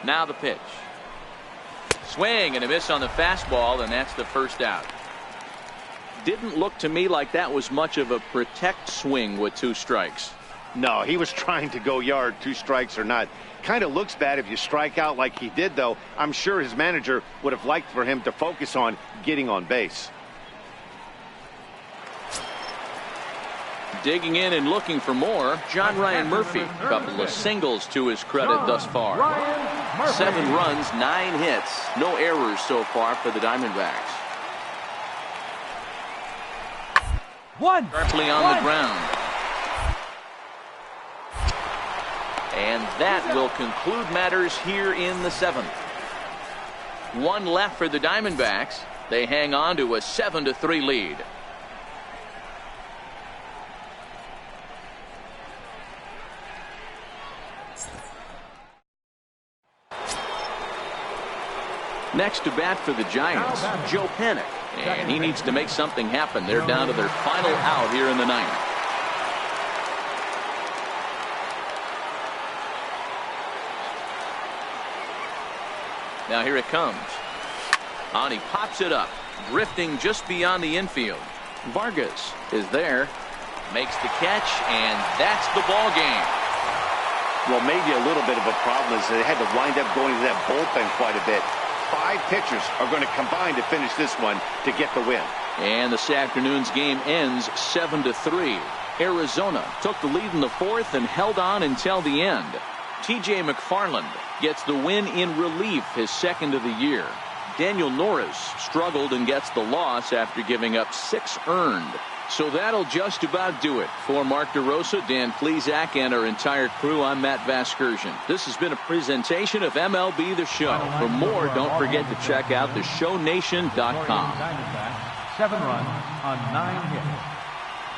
Now the pitch. Swing and a miss on the fastball, and that's the first out. Didn't look to me like that was much of a protect swing with 2 strikes. No, he was trying to go yard, 2 strikes or not. Kind of looks bad if you strike out like he did, though. I'm sure his manager would have liked for him to focus on getting on base. Digging in and looking for more, John Ryan Murphy. A couple of singles to his credit thus far. 7 runs, 9 hits. No errors so far for the Diamondbacks. Sharply on the ground. And that will conclude matters here in the 7th. 1 left for the Diamondbacks. They hang on to a 7-3 lead. Next to bat for the Giants, Joe Panik. And he needs to make something happen. They're down to their final out here in the 9th. Now here it comes. On he pops it up, drifting just beyond the infield. Vargas is there, makes the catch, and that's the ball game. Well, maybe a little bit of a problem is they had to wind up going to that bullpen quite a bit. 5 pitchers are going to combine to finish this one to get the win. And this afternoon's game ends 7-3. Arizona took the lead in the 4th and held on until the end. T.J. McFarland gets the win in relief, his 2nd of the year. Daniel Norris struggled and gets the loss after giving up 6 earned. So that'll just about do it. For Mark DeRosa, Dan Plesac, and our entire crew, I'm Matt Vasgersian. This has been a presentation of MLB The Show. For more, don't forget to check out theshownation.com. 7 runs on 9 hits.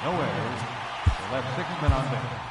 No errors. They left 6 men on base.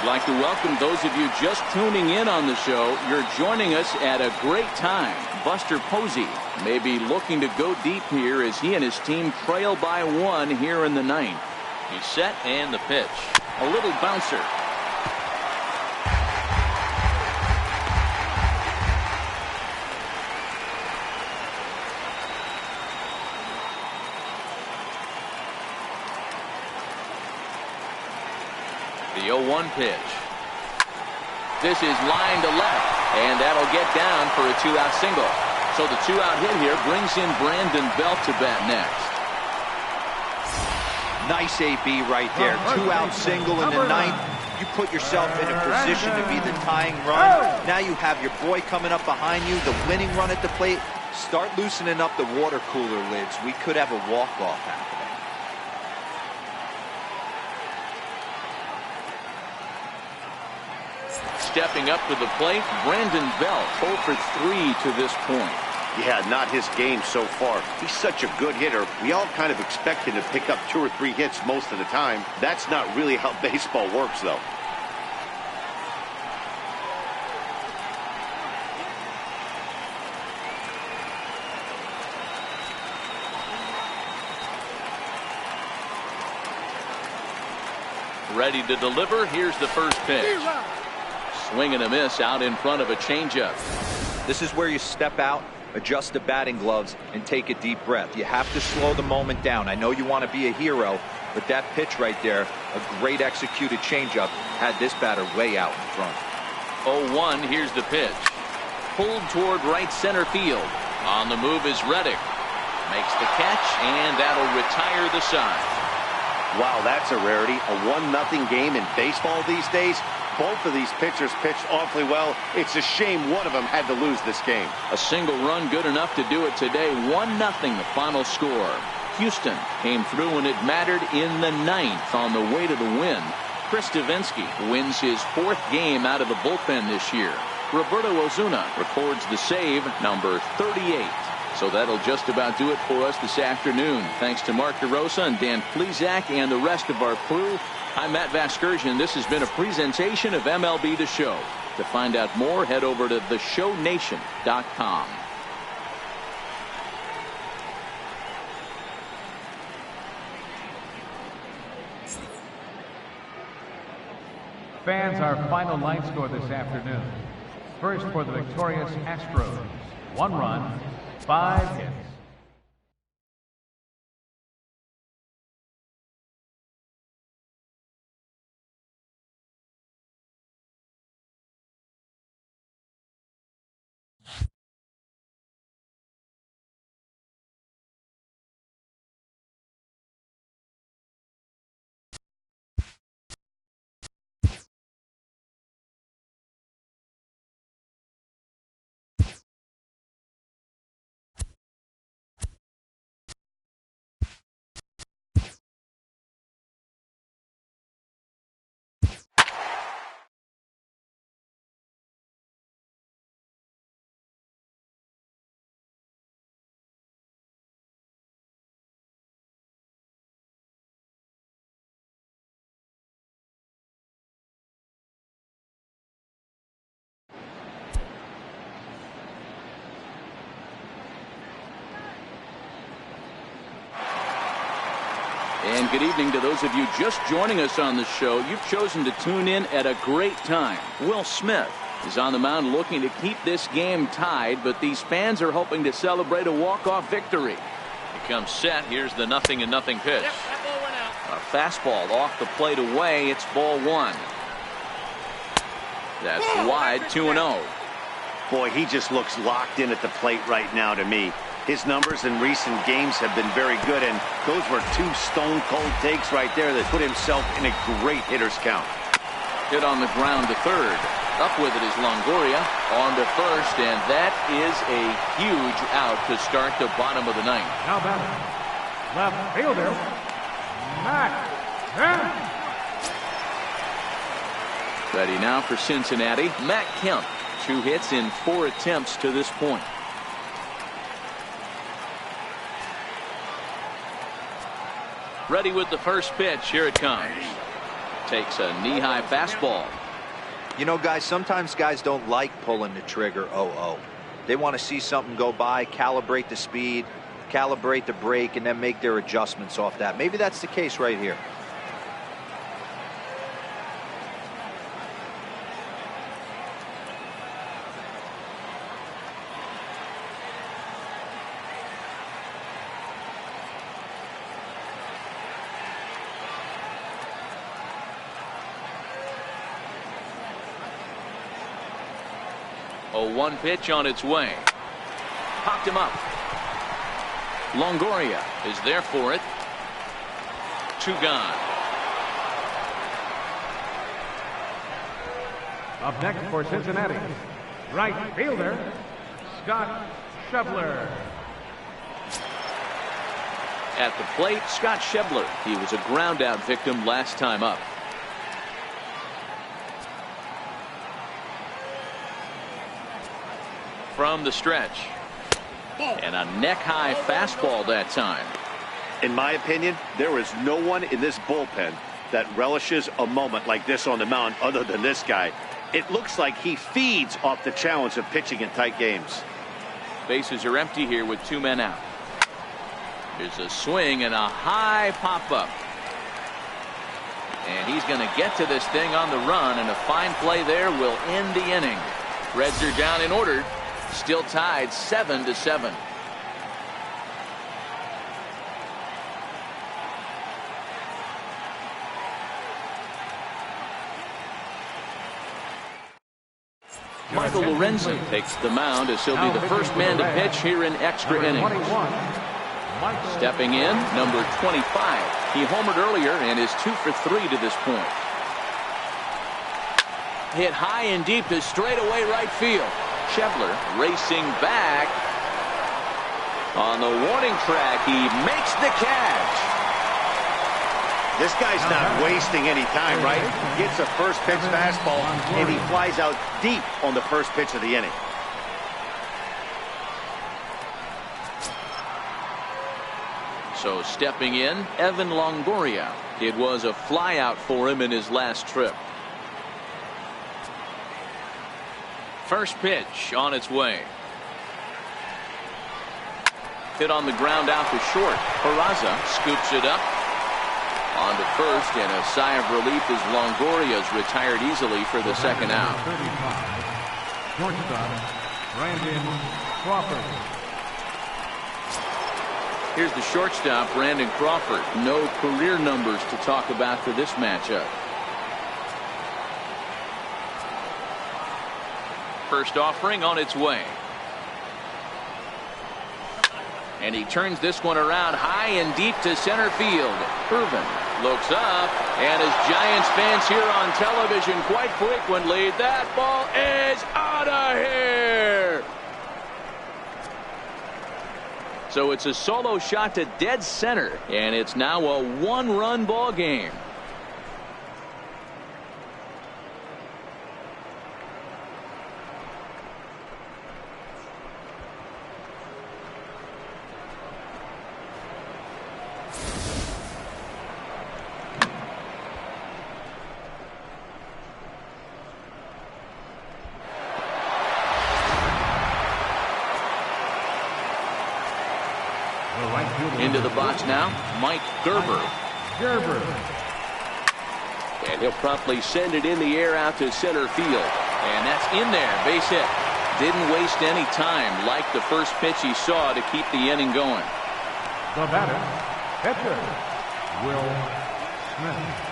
We'd like to welcome those of you just tuning in on the show. You're joining us at a great time. Buster Posey may be looking to go deep here as he and his team trail by 1 here in the 9th. He's set and the pitch. A little bouncer. The 0-1 pitch. This is line to left, and that'll get down for a 2-out single. So the 2-out hit here brings in Brandon Belt to bat next. Nice AB right there. 2-out single in the 9th. You put yourself in a position to be the tying run. Now you have your boy coming up behind you, the winning run at the plate. Start loosening up the water cooler lids. We could have a walk-off happening. Stepping up to the plate, Brandon Belt, 0 for 3 to this point. Yeah, not his game so far. He's such a good hitter. We all kind of expect him to pick up 2 or 3 hits most of the time. That's not really how baseball works, though. Ready to deliver. Here's the first pitch. Swing and a miss out in front of a changeup. This is where you step out, adjust the batting gloves, and take a deep breath. You have to slow the moment down. I know you want to be a hero, but that pitch right there, a great executed changeup, had this batter way out in front. 0-1, here's the pitch. Pulled toward right center field. On the move is Reddick. Makes the catch, and that'll retire the side. Wow, that's a rarity. A 1-0 game in baseball these days. Both of these pitchers pitched awfully well. It's a shame one of them had to lose this game. A single run good enough to do it today. 1-0 the final score. Houston came through when it mattered in the 9th on the way to the win. Chris Davinsky wins his 4th game out of the bullpen this year. Roberto Ozuna records the save, number 38. So that'll just about do it for us this afternoon. Thanks to Mark DeRosa and Dan Plesac and the rest of our crew. I'm Matt Vasgersian. This has been a presentation of MLB The Show. To find out more, head over to theshownation.com. Fans, our final line score this afternoon. First for the victorious Astros. 1 run, 5 hits. And good evening to those of you just joining us on the show. You've chosen to tune in at a great time. Will Smith is on the mound looking to keep this game tied, but these fans are hoping to celebrate a walk-off victory. He comes set. Here's the 0-0 pitch. A fastball off the plate away. It's ball 1. That's wide, 2-0. Boy, he just looks locked in at the plate right now to me. His numbers in recent games have been very good, and those were 2 stone-cold takes right there that put himself in a great hitter's count. Hit on the ground to third. Up with it is Longoria. On to first, and that is a huge out to start the bottom of the 9th. Now batting, left fielder, Matt Kemp. Ready now for Cincinnati, Matt Kemp. 2 hits in 4 attempts to this point. Ready with the first pitch. Here it comes. takes a knee-high fastball. You know, guys, sometimes guys don't like pulling the trigger 0-0. They want to see something go by, calibrate the speed, calibrate the break, and then make their adjustments off that. Maybe that's the case right here. A 1 pitch on its way. Popped him up. Longoria is there for it. 2 gone. Up next for Cincinnati, right fielder, Scott Schebler. At the plate, Scott Schebler. He was a ground-out victim last time up. From the stretch. And a neck-high fastball that time. In my opinion, there is no one in this bullpen that relishes a moment like this on the mound other than this guy. It looks like he feeds off the challenge of pitching in tight games. Bases are empty here with 2 men out. There's a swing and a high pop-up. And he's going to get to this thing on the run, and a fine play there will end the inning. Reds are down in order. Still tied 7-7. Michael Lorenzen takes the mound as he'll be the first man to pitch here in extra innings. Stepping in, number 25. He homered earlier and is 2 for 3 to this point. Hit high and deep to straightaway right field. Schebler racing back. On the warning track, he makes the catch. This guy's not wasting any time, right? Gets a first pitch fastball, and he flies out deep on the first pitch of the inning. So stepping in, Evan Longoria. It was a flyout for him in his last trip. First pitch on its way. Hit on the ground out to short. Peraza scoops it up. On to first, and a sigh of relief as Longoria's retired easily for the second out. Shortstop, Brandon Crawford. Here's the shortstop, Brandon Crawford. No career numbers to talk about for this matchup. First offering on its way. And he turns this one around high and deep to center field. Irvin looks up, and as Giants fans hear on television quite frequently, that ball is out of here. So it's a solo shot to dead center, and it's now a 1-run ball game. Into the box now, Mike Gerber. And he'll promptly send it in the air out to center field. And that's in there, base hit. Didn't waste any time, like the first pitch he saw to keep the inning going. The batter, pitcher, Will Smith.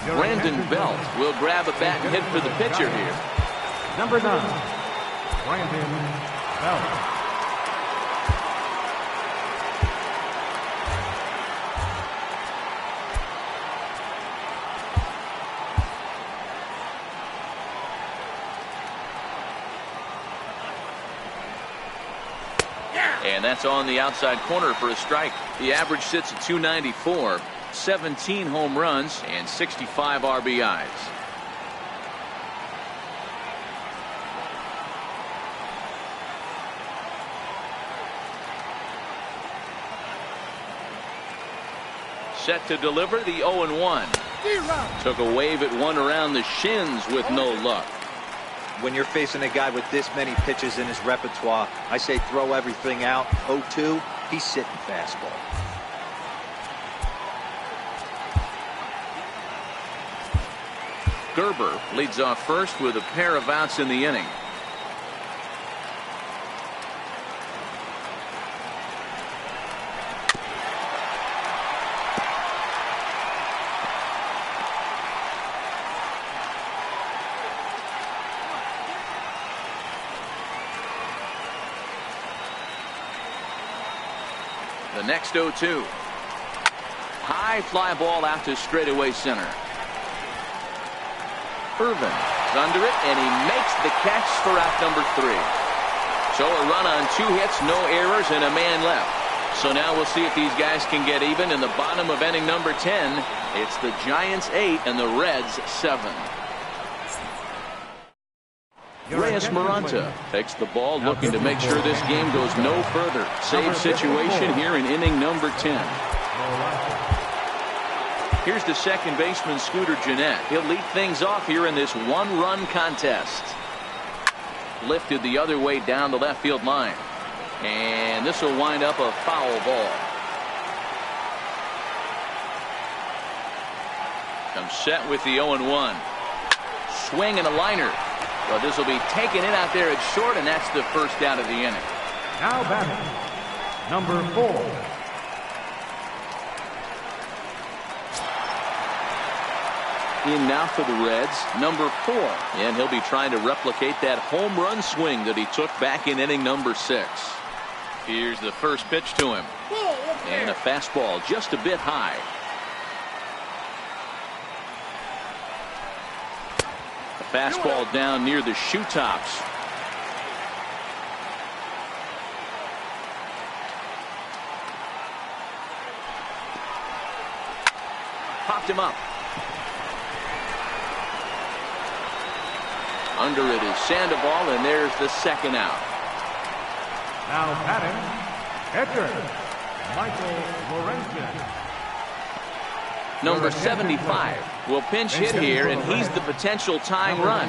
Brandon Belt will grab a bat and hit for the pitcher here. Number 9, Brandon Belt. And that's on the outside corner for a strike. The average sits at 294, 17 home runs, and 65 RBIs. Set to deliver the 0-1. Took a wave at one around the shins with no luck. When you're facing a guy with this many pitches in his repertoire, I say throw everything out. 0-2, he's sitting fastball. Gerber leads off first with a pair of outs in the inning. The next 0-2. High fly ball out to straightaway center. Irvin is under it, and he makes the catch for out number 3. So a run on 2 hits, no errors, and a man left. So now we'll see if these guys can get even in the bottom of inning number 10. It's the Giants 8 and the Reds 7. Reyes Maranta takes the ball, looking to make sure this game goes no further. Save situation here in inning number 10. Here's the second baseman, Scooter Gennett. He'll lead things off here in this one-run contest. Lifted the other way down the left field line. And this will wind up a foul ball. Comes set with the 0-1. Swing and a liner. Well, this will be taken in out there at short, and that's the first out of the inning. Now batting, number 4. In now for the Reds, number 4. And he'll be trying to replicate that home run swing that he took back in inning number 6. Here's the first pitch to him. And a fastball just a bit high. A fastball down near the shoe tops. Popped him up. Under it is Sandoval, and there's the second out. Now batting, catcher, Michael Lorenzen. Number 75 will pinch hit here, and he's the potential tying run.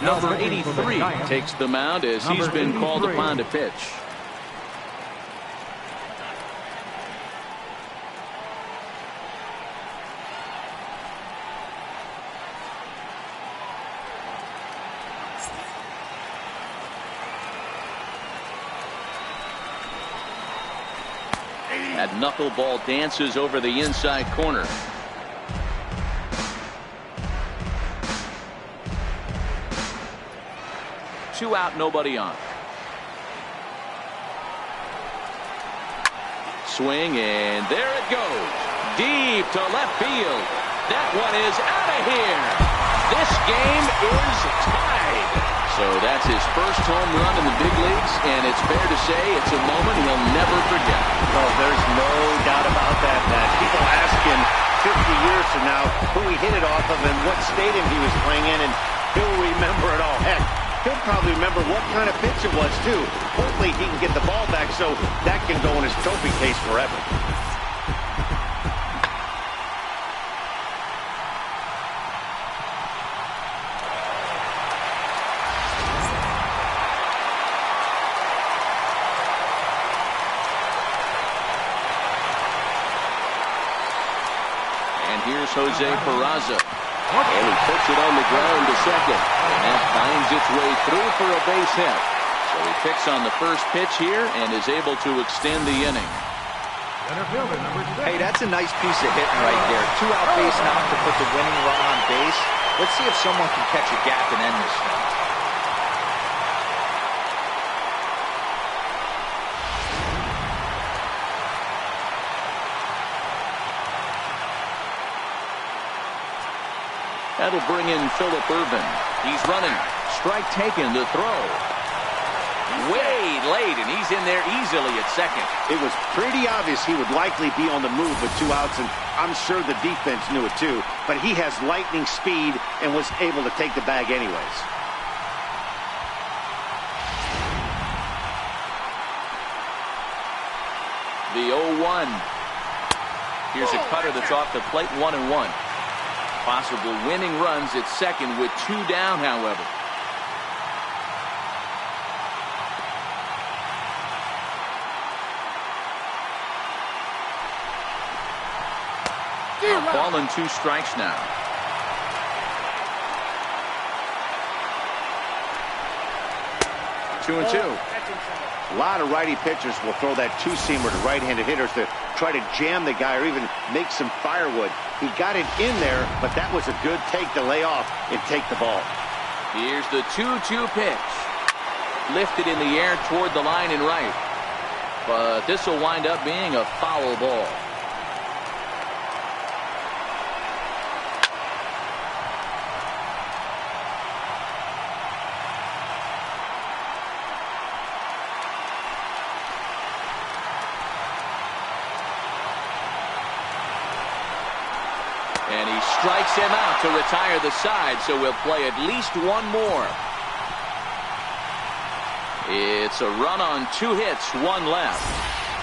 Number 83 takes the mound as he's been called upon to pitch. That knuckleball dances over the inside corner. Two out, nobody on. Swing, and there it goes. Deep to left field. That one is out of here. This game is tied. So that's his first home run in the big leagues, and it's fair to say it's a moment he'll never forget. Oh, there's no doubt about that, Matt. People asking 50 years from now who he hit it off of and what stadium he was playing in, and he'll remember it all. Heck, he'll probably remember what kind of pitch it was, too. Hopefully he can get the ball back so that can go in his trophy case forever. Here's Jose Peraza. And he puts it on the ground to second. And that finds its way through for a base hit. So he picks on the first pitch here and is able to extend the inning. Hey, that's a nice piece of hitting right there. 2-out base knock to put the winning run on base. Let's see if someone can catch a gap and end this thing. That'll bring in Phillip Ervin. He's running. Strike taken, the throw. Way late, and he's in there easily at second. It was pretty obvious he would likely be on the move with 2 outs, and I'm sure the defense knew it too. But he has lightning speed and was able to take the bag anyways. The 0-1. Here's a cutter that's off the plate, 1-1. Possible winning runs at second with 2 down, however. A ball and 2 strikes now. Two and two. A lot of righty pitchers will throw that 2-seamer to right-handed hitters to try to jam the guy or even make some firewood. He got it in there, but that was a good take to lay off and take the ball. Here's the 2-2 pitch. Lifted in the air toward the line and right. But this will wind up being a foul ball. And he strikes him out to retire the side, so we'll play at least 1 more. It's a run on 2 hits, 1 left.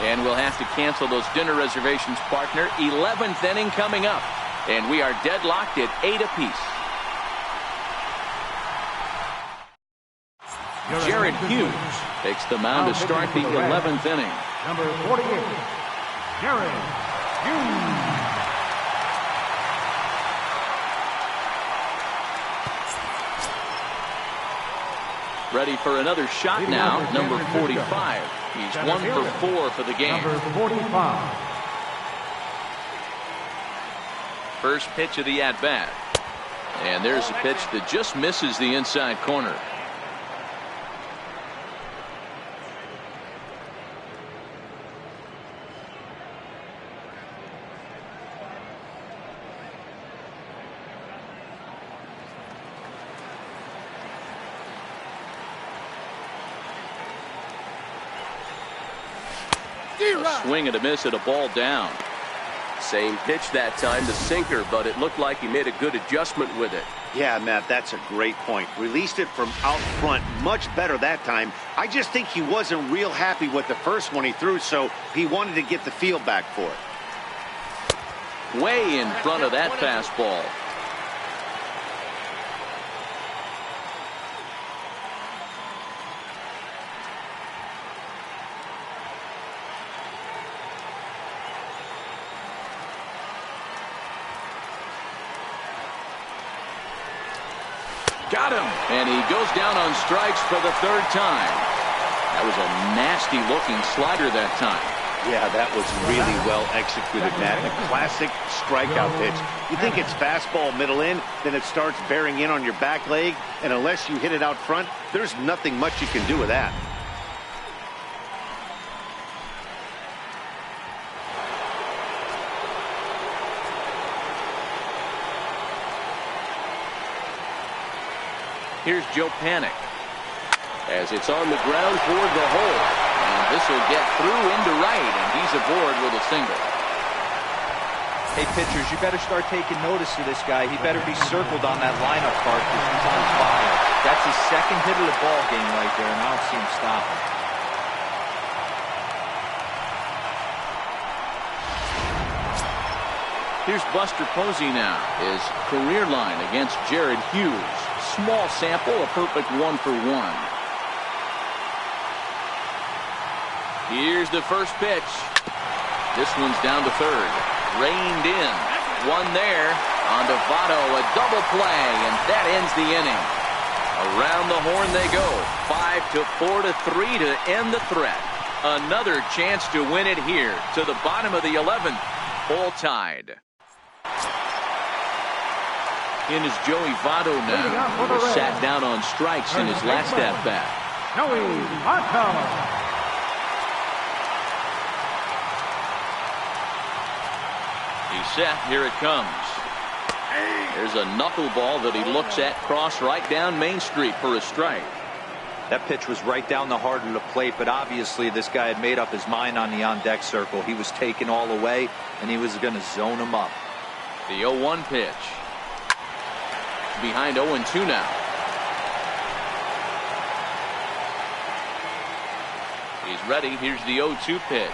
And we'll have to cancel those dinner reservations, partner. 11th inning coming up. And we are deadlocked at 8 apiece. Jared Hughes takes the mound to start the 11th inning. Number 48, Jared Hughes. Ready for another shot now, number 45. He's 1 for 4 for the game. Number 45. First pitch of the at-bat. And there's a pitch that just misses the inside corner. A swing and a miss at a ball down. Same pitch that time, the sinker, but it looked like he made a good adjustment with it. Yeah, Matt, that's a great point. Released it from out front much better that time. I just think he wasn't real happy with the first one he threw, so he wanted to get the feel back for it. Way in front of that fastball. Got him. And he goes down on strikes for the 3rd time. That was a nasty looking slider that time. Yeah, that was really well executed, Matt. A classic strikeout pitch. You think it's fastball middle in, then it starts bearing in on your back leg, and unless you hit it out front, there's nothing much you can do with that. Here's Joe Panic as it's on the ground toward the hole. And this will get through into right, and he's aboard with a single. Hey, pitchers, you better start taking notice of this guy. He better be circled on that lineup card because he's on fire. That's his 2nd hit of the ball game right there, and I don't see him stopping. Here's Buster Posey now. His career line against Jared Hughes. Small sample, a perfect 1 for 1. Here's the first pitch. This one's down to 3rd. Reined in. 1 there. On to Votto, a double play, and that ends the inning. Around the horn they go. 5-4-3 to end the threat. Another chance to win it here to the bottom of the 11th. All tied. In is Joey Votto now. He was sat down on strikes in his last at-bat. Joey Votto. He's set. Here it comes. There's a knuckleball that he looks at cross right down Main Street for a strike. That pitch was right down the heart of the plate, but obviously this guy had made up his mind on the on-deck circle. He was taken all away, and he was going to zone him up. The 0-1 pitch. Behind 0-2 now. He's ready. Here's the 0-2 pitch.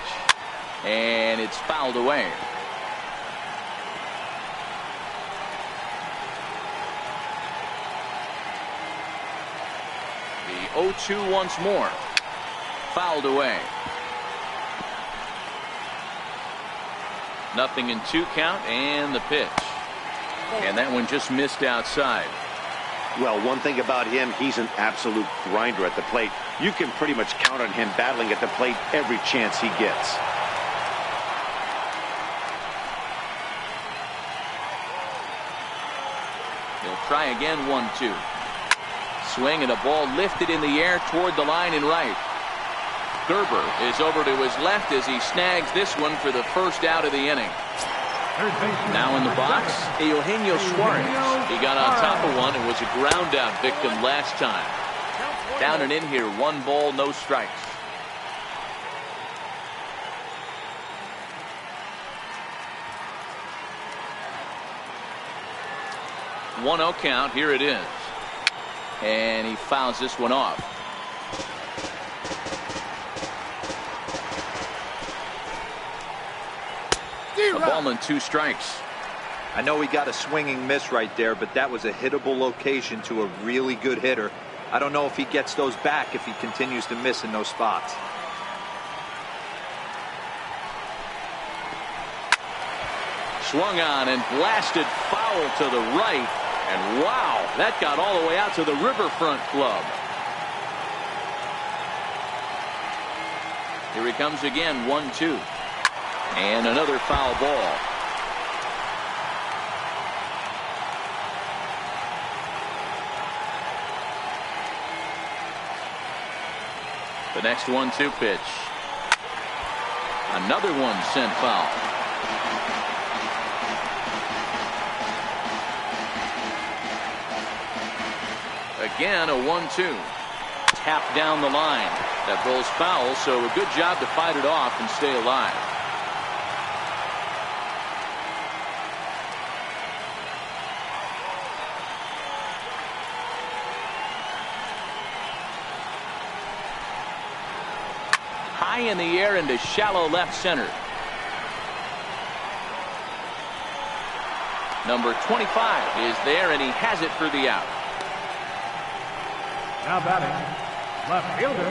And it's fouled away. The 0-2 once more. Fouled away. 0-2 count and the pitch. And that one just missed outside. Well, one thing about him, he's an absolute grinder at the plate. You can pretty much count on him battling at the plate every chance he gets. He'll try again. 1-2. Swing and a ball lifted in the air toward the line and right. Gerber is over to his left as he snags this one for the first out of the inning. Now in the box, Eugenio Suarez. He got on top of one and was a ground out victim last time. Down and in here, 1 ball, no strikes. One 0 count. Here it is. And he fouls this one off. A ball and 2 strikes. I know he got a swinging miss right there, but that was a hittable location to a really good hitter. I don't know if he gets those back if he continues to miss in those spots. Swung on and blasted foul to the right. And wow, that got all the way out to the Riverfront Club. Here he comes again. 1-2. And another foul ball. The next 1-2 pitch. Another one sent foul. Again, a 1-2. Tapped down the line. That ball's foul, so a good job to fight it off and stay alive. High in the air into shallow left center. Number 25 is there, and he has it for the out. Now batting, left fielder,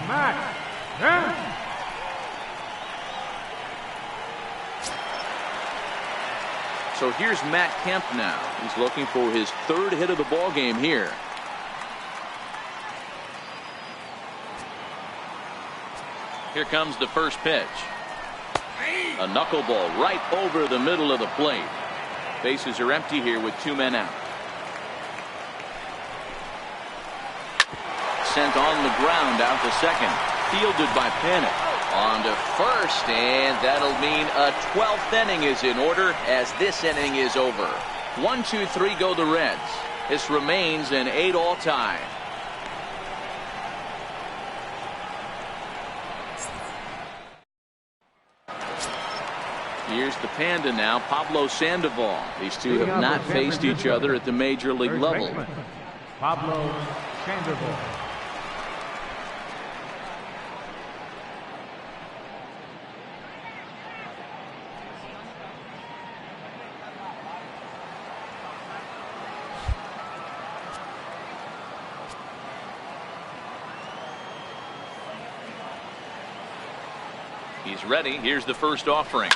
Matt Kemp. So here's Matt Kemp now. He's looking for his 3rd hit of the ball game here. Here comes the first pitch. A knuckleball right over the middle of the plate. Bases are empty here with 2 men out. Sent on the ground out to second. Fielded by Panik. On to first, and that'll mean a 12th inning is in order as this inning is over. 1, 2, 3 go the Reds. This remains an 8-all tie. Here's the Panda now, Pablo Sandoval. These two have not faced each other at the major league level. Pablo Sandoval. He's ready. Here's the first offering.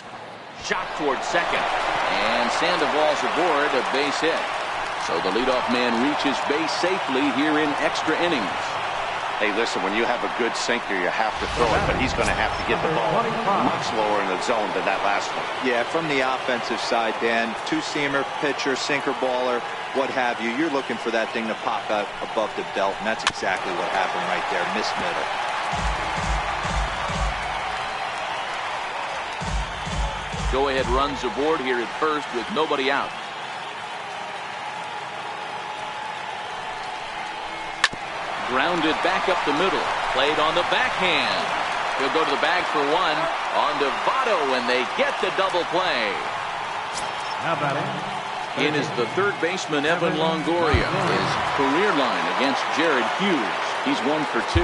Shot towards second. And Sandoval's aboard, a base hit. So the leadoff man reaches base safely here in extra innings. Hey, listen, when you have a good sinker, you have to throw it, but he's going to have to get the ball much lower in the zone than that last one. Yeah, from the offensive side, Dan, 2-seamer, pitcher, sinker baller, what have you, you're looking for that thing to pop out above the belt, and that's exactly what happened right there. Miss middle. Go-ahead runs aboard here at first with nobody out. Grounded back up the middle. Played on the backhand. He'll go to the bag for one. On to Votto, and they get the double play. Now batting. In is the third baseman, Evan Longoria. His career line against Jared Hughes. He's 1 for 2.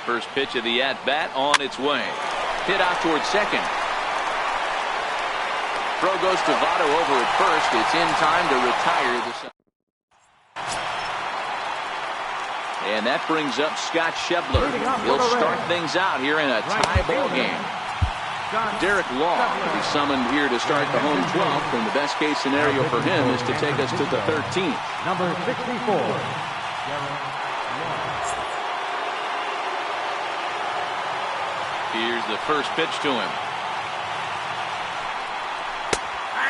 First pitch of the at-bat on its way. Hit out towards second. Throw goes to Votto over at first. It's in time to retire the second. And that brings up Scott Schebler. He'll start things out here in a tie ball game. Derek Law will be summoned here to start the home 12th, and the best case scenario for him is to take us to the 13th. Number 64. Here's the first pitch to him.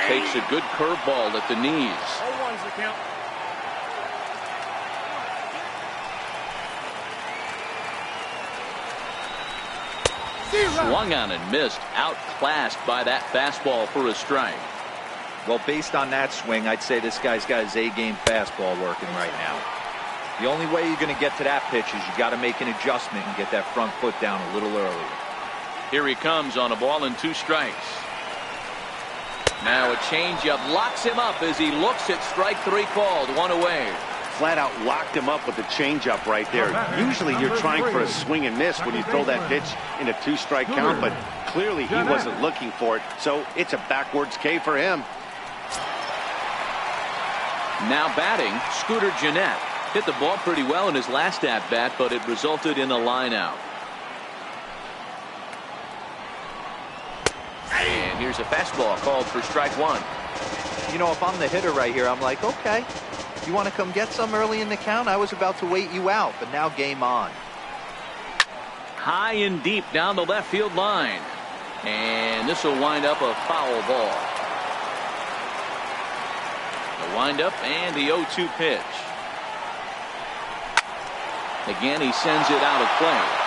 Takes a good curveball at the knees. 0-1's the count. Swung on and missed. Outclassed by that fastball for a strike. Well, based on that swing, I'd say this guy's got his A-game fastball working right now. The only way you're going to get to that pitch is you got to make an adjustment and get that front foot down a little earlier. Here he comes on a ball and 2 strikes. Now a changeup locks him up as he looks at strike 3 called. 1 away. Flat out locked him up with the changeup right there. Usually you're trying for a swing and miss when you throw that pitch in a 2-strike count, but clearly he wasn't looking for it, so it's a backwards K for him. Now batting, Scooter Gennett. Hit the ball pretty well in his last at-bat, but it resulted in a line out. And here's a fastball called for strike 1. You know, if I'm the hitter right here, I'm like, okay, you want to come get some early in the count? I was about to wait you out, but now game on. High and deep down the left field line. And this will wind up a foul ball. The windup and the 0-2 pitch. Again, he sends it out of play.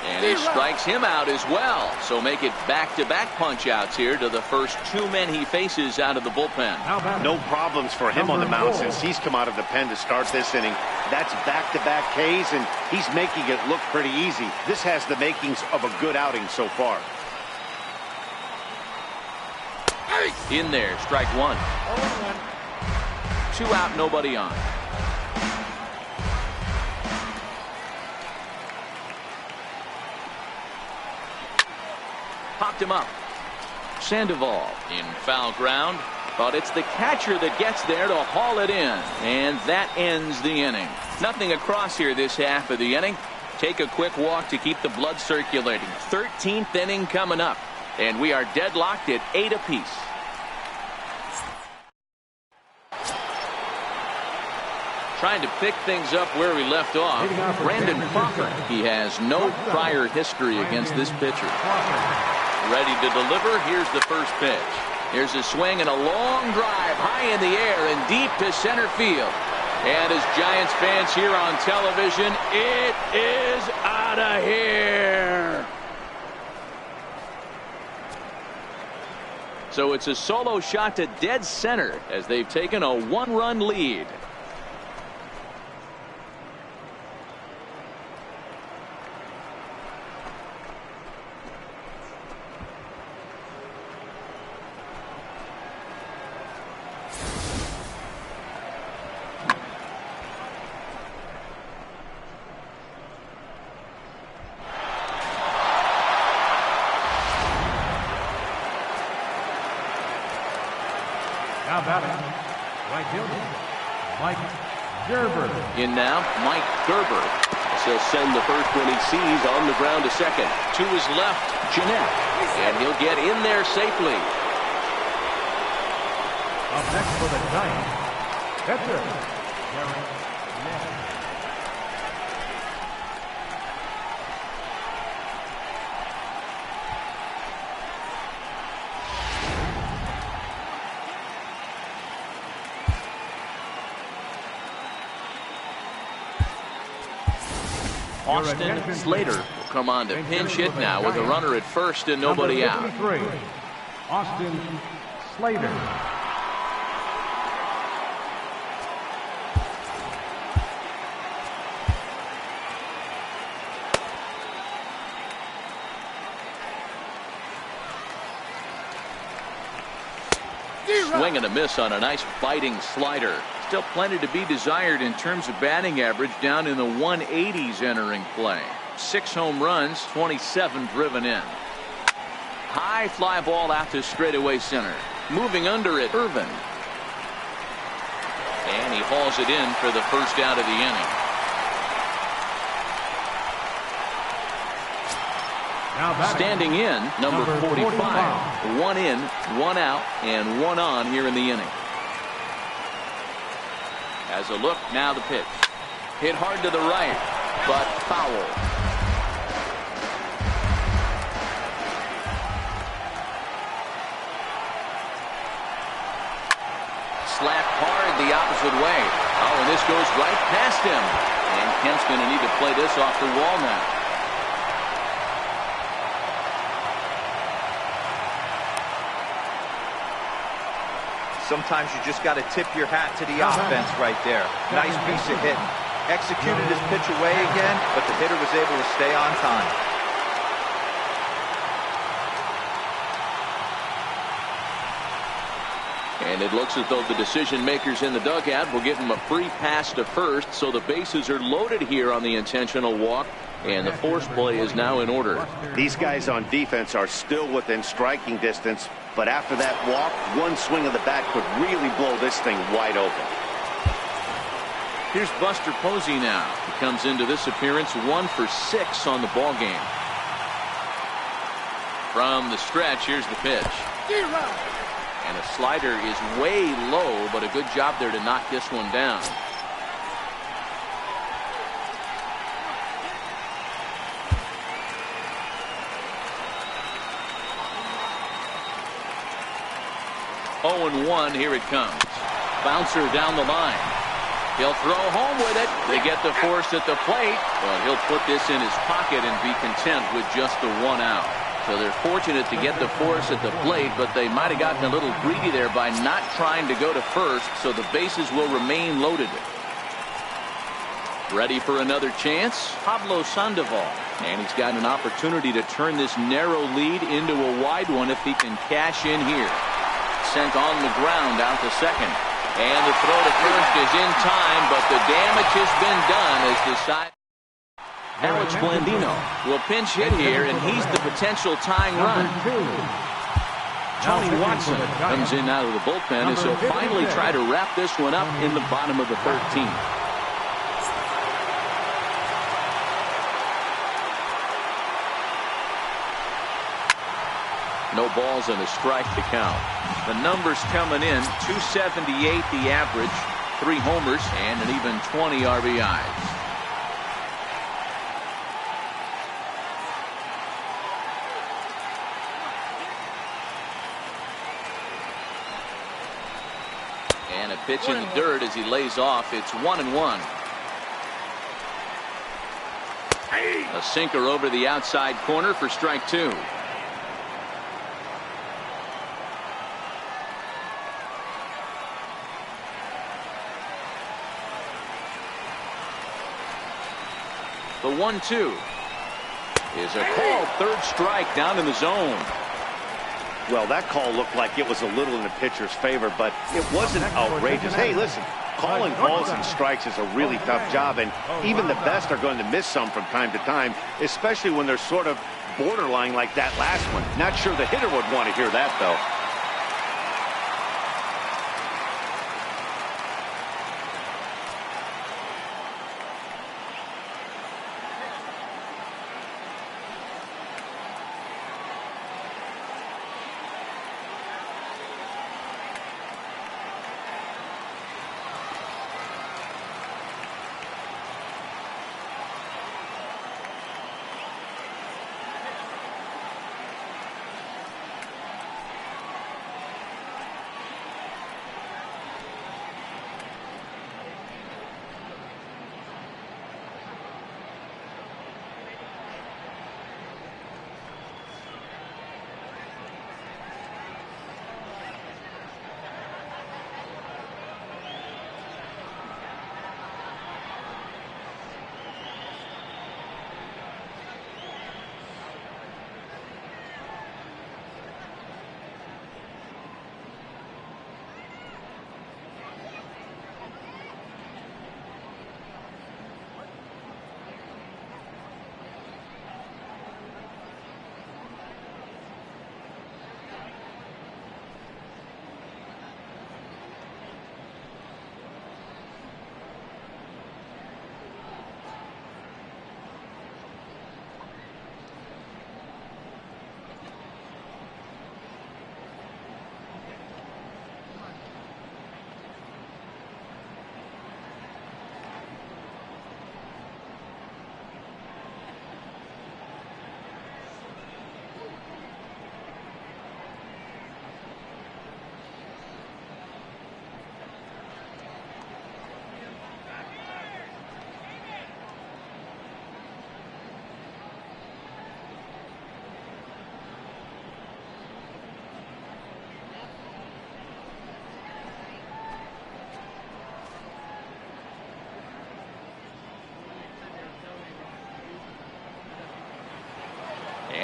And he strikes him out as well. So make it back-to-back punch-outs here to the first 2 men he faces out of the bullpen. No problems for him on the mound since he's come out of the pen to start this inning. That's back-to-back Ks, and he's making it look pretty easy. This has the makings of a good outing so far. In there, strike 1. 2 out, nobody on. Popped him up. Sandoval in foul ground, but it's the catcher that gets there to haul it in, and that ends the inning. Nothing across here this half of the inning. Take a quick walk to keep the blood circulating. 13th inning coming up, and we are deadlocked at 8 apiece. Trying to pick things up where we left off. Brandon Crawford. He has no prior history against this pitcher. Ready to deliver. Here's the first pitch. Here's a swing and a long drive high in the air and deep to center field. And as Giants fans here on television, it is out of here. So it's a solo shot to dead center as they've taken a 1-run lead. Now batting, right fielder, Mike Gerber. In now, Mike Gerber. He'll send the first one he sees on the ground to second. To his left, Gennett. And he'll get in there safely. Up next for the Giants, pitcher, Austin Slater will come on to pinch hit now with a runner at first and nobody out. Austin Slater. Swing and a miss on a nice biting slider. Still plenty to be desired in terms of batting average, down in the 180s entering play. 6 home runs, 27 driven in. High fly ball out to straightaway center. Moving under it, Irvin. And he hauls it in for the first out of the inning. Standing in, number 45. 1 in, 1 out, and 1 on here in the inning. As a look, now the pitch. Hit hard to the right, but foul. Slapped hard the opposite way. Oh, and this goes right past him. And Kemp's going to need to play this off the wall now. Sometimes you just got to tip your hat to the offense right there. Nice piece of hitting. Executed his pitch away again, but the hitter was able to stay on time. And it looks as though the decision makers in the dugout will give him a free pass to first, so the bases are loaded here on the intentional walk, and the force play is now in order. These guys on defense are still within striking distance, but after that walk, one swing of the bat could really blow this thing wide open. Here's Buster Posey now. He comes into this appearance 1 for 6 on the ball game. From the stretch, here's the pitch. And a slider is way low, but a good job there to knock this one down. Oh, and 1, here it comes. Bouncer down the line. He'll throw home with it. They get the force at the plate, but he'll put this in his pocket and be content with just the 1 out. So they're fortunate to get the force at the plate, but they might have gotten a little greedy there by not trying to go to first, so the bases will remain loaded. Ready for another chance? Pablo Sandoval. And he's got an opportunity to turn this narrow lead into a wide one if he can cash in here. Sent on the ground out to second. And the throw to first is in time, but the damage has been done as the side. Alex Blandino will pinch hit here, and he's the potential tying run. Tony Watson comes in out of the bullpen as he'll finally try to wrap this one up in the bottom of the 13th. No balls and a strike to count. The numbers coming in, 278 the average, 3 homers, and an even 20 RBIs. And a pitch in the dirt as he lays off. It's 1-1. A sinker over the outside corner for strike 2. The 1-2 is a called third strike down in the zone. Well, that call looked like it was a little in the pitcher's favor, but it wasn't outrageous. Hey, listen, calling balls and strikes is a really tough job, and even the best are going to miss some from time to time, especially when they're sort of borderline like that last one. Not sure the hitter would want to hear that, though.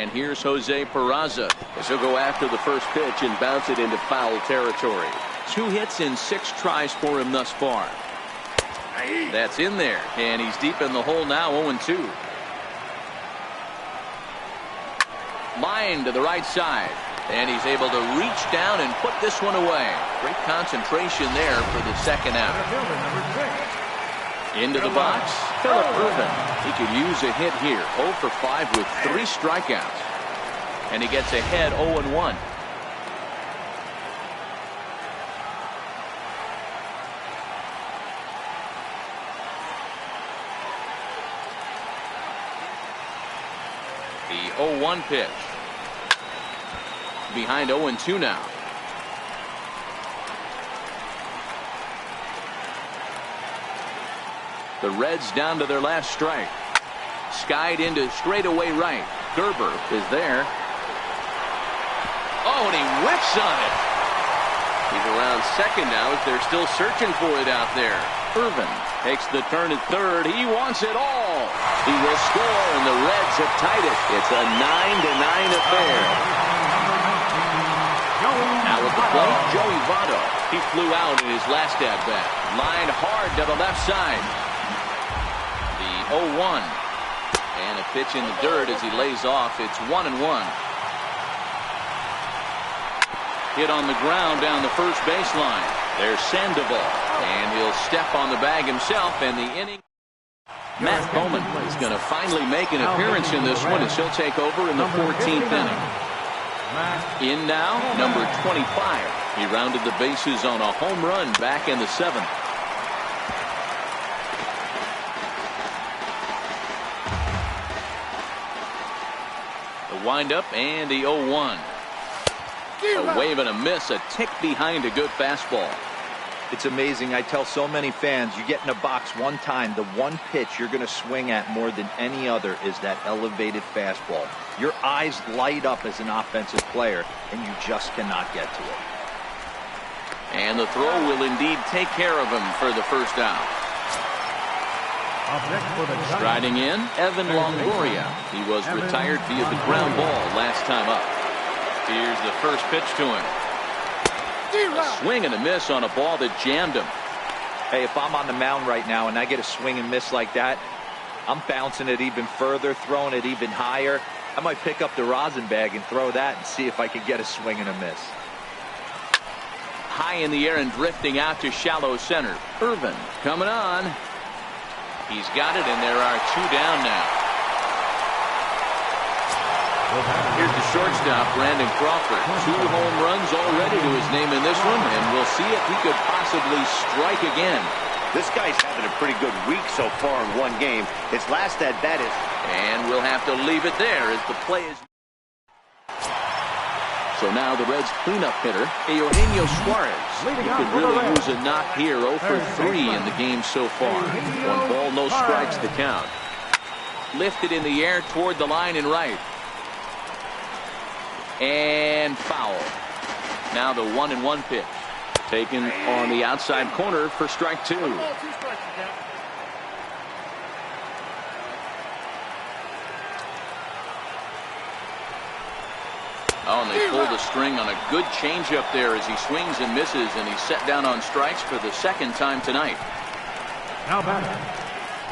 And here's Jose Peraza. As he'll go after the first pitch and bounce it into foul territory. 2 hits in 6 tries for him thus far. That's in there, and he's deep in the hole now, 0-2. Line to the right side, and he's able to reach down and put this one away. Great concentration there for the second out. Into the box, Phillip Ervin. He could use a hit here. 0 for 5 with 3 strikeouts. And he gets ahead 0-1. The 0-1 pitch. Behind 0-2 now. The Reds down to their last strike. Skied into straightaway right. Gerber is there. Oh, and he whips on it. He's around second now as they're still searching for it out there. Ervin takes the turn at third. He wants it all. He will score, and the Reds have tied it. It's a 9-9 affair. Now with the plate, Joey Votto. He flew out in his last at-bat. Lined hard to the left side. The 0-1. And a pitch in the dirt as he lays off. It's 1-1. Hit on the ground down the first baseline. There's Sandoval, and he'll step on the bag himself, and the inning. Matt Bowman is going to finally make an appearance in this one as he'll take over in the 14th inning. In now, number 25. He rounded the bases on a home run back in the 7th. The windup and the 0-1. A wave and a miss, a tick behind a good fastball. It's amazing. I tell so many fans, you get in a box one time, the one pitch you're going to swing at more than any other is that elevated fastball. Your eyes light up as an offensive player, and you just cannot get to it. And the throw will indeed take care of him for the first out. Striding in, Evan Longoria. He was retired via the ground ball last time up. Here's the first pitch to him. A swing and a miss on a ball that jammed him. Hey, if I'm on the mound right now and I get a swing and miss like that, I'm bouncing it even further, throwing it even higher. I might pick up the rosin bag and throw that and see if I can get a swing and a miss. High in the air and drifting out to shallow center. Ervin coming on. He's got it, and there are 2 down now. Here's the shortstop, Brandon Crawford. 2 home runs already to his name in this one, and we'll see if he could possibly strike again. This guy's having a pretty good week so far in one game. His last at-bat is... And we'll have to leave it there as the play is... So now the Reds' cleanup hitter, Eugenio Suarez. He could really use a knock here. 0 for 3 in the game so far. 1 ball, no strikes to count. Lifted in the air toward the line and right. And foul. Now the 1-1 pitch. Taken on the outside corner for strike 2. Oh, and they pull the string on a good changeup there as he swings and misses, and he's set down on strikes for the 2nd time tonight. Now batter,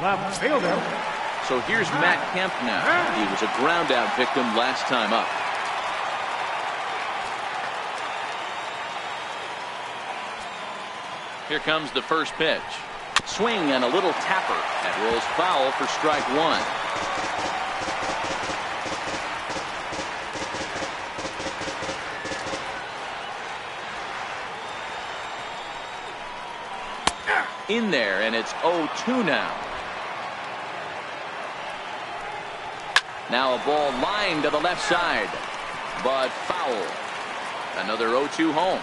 left fielder. So here's Matt Kemp now. He was a ground out victim last time up. Here comes the first pitch. Swing and a little tapper. That rolls foul for strike 1. In there, and it's 0-2 now. Now a ball lined to the left side, but foul. Another 0-2 home.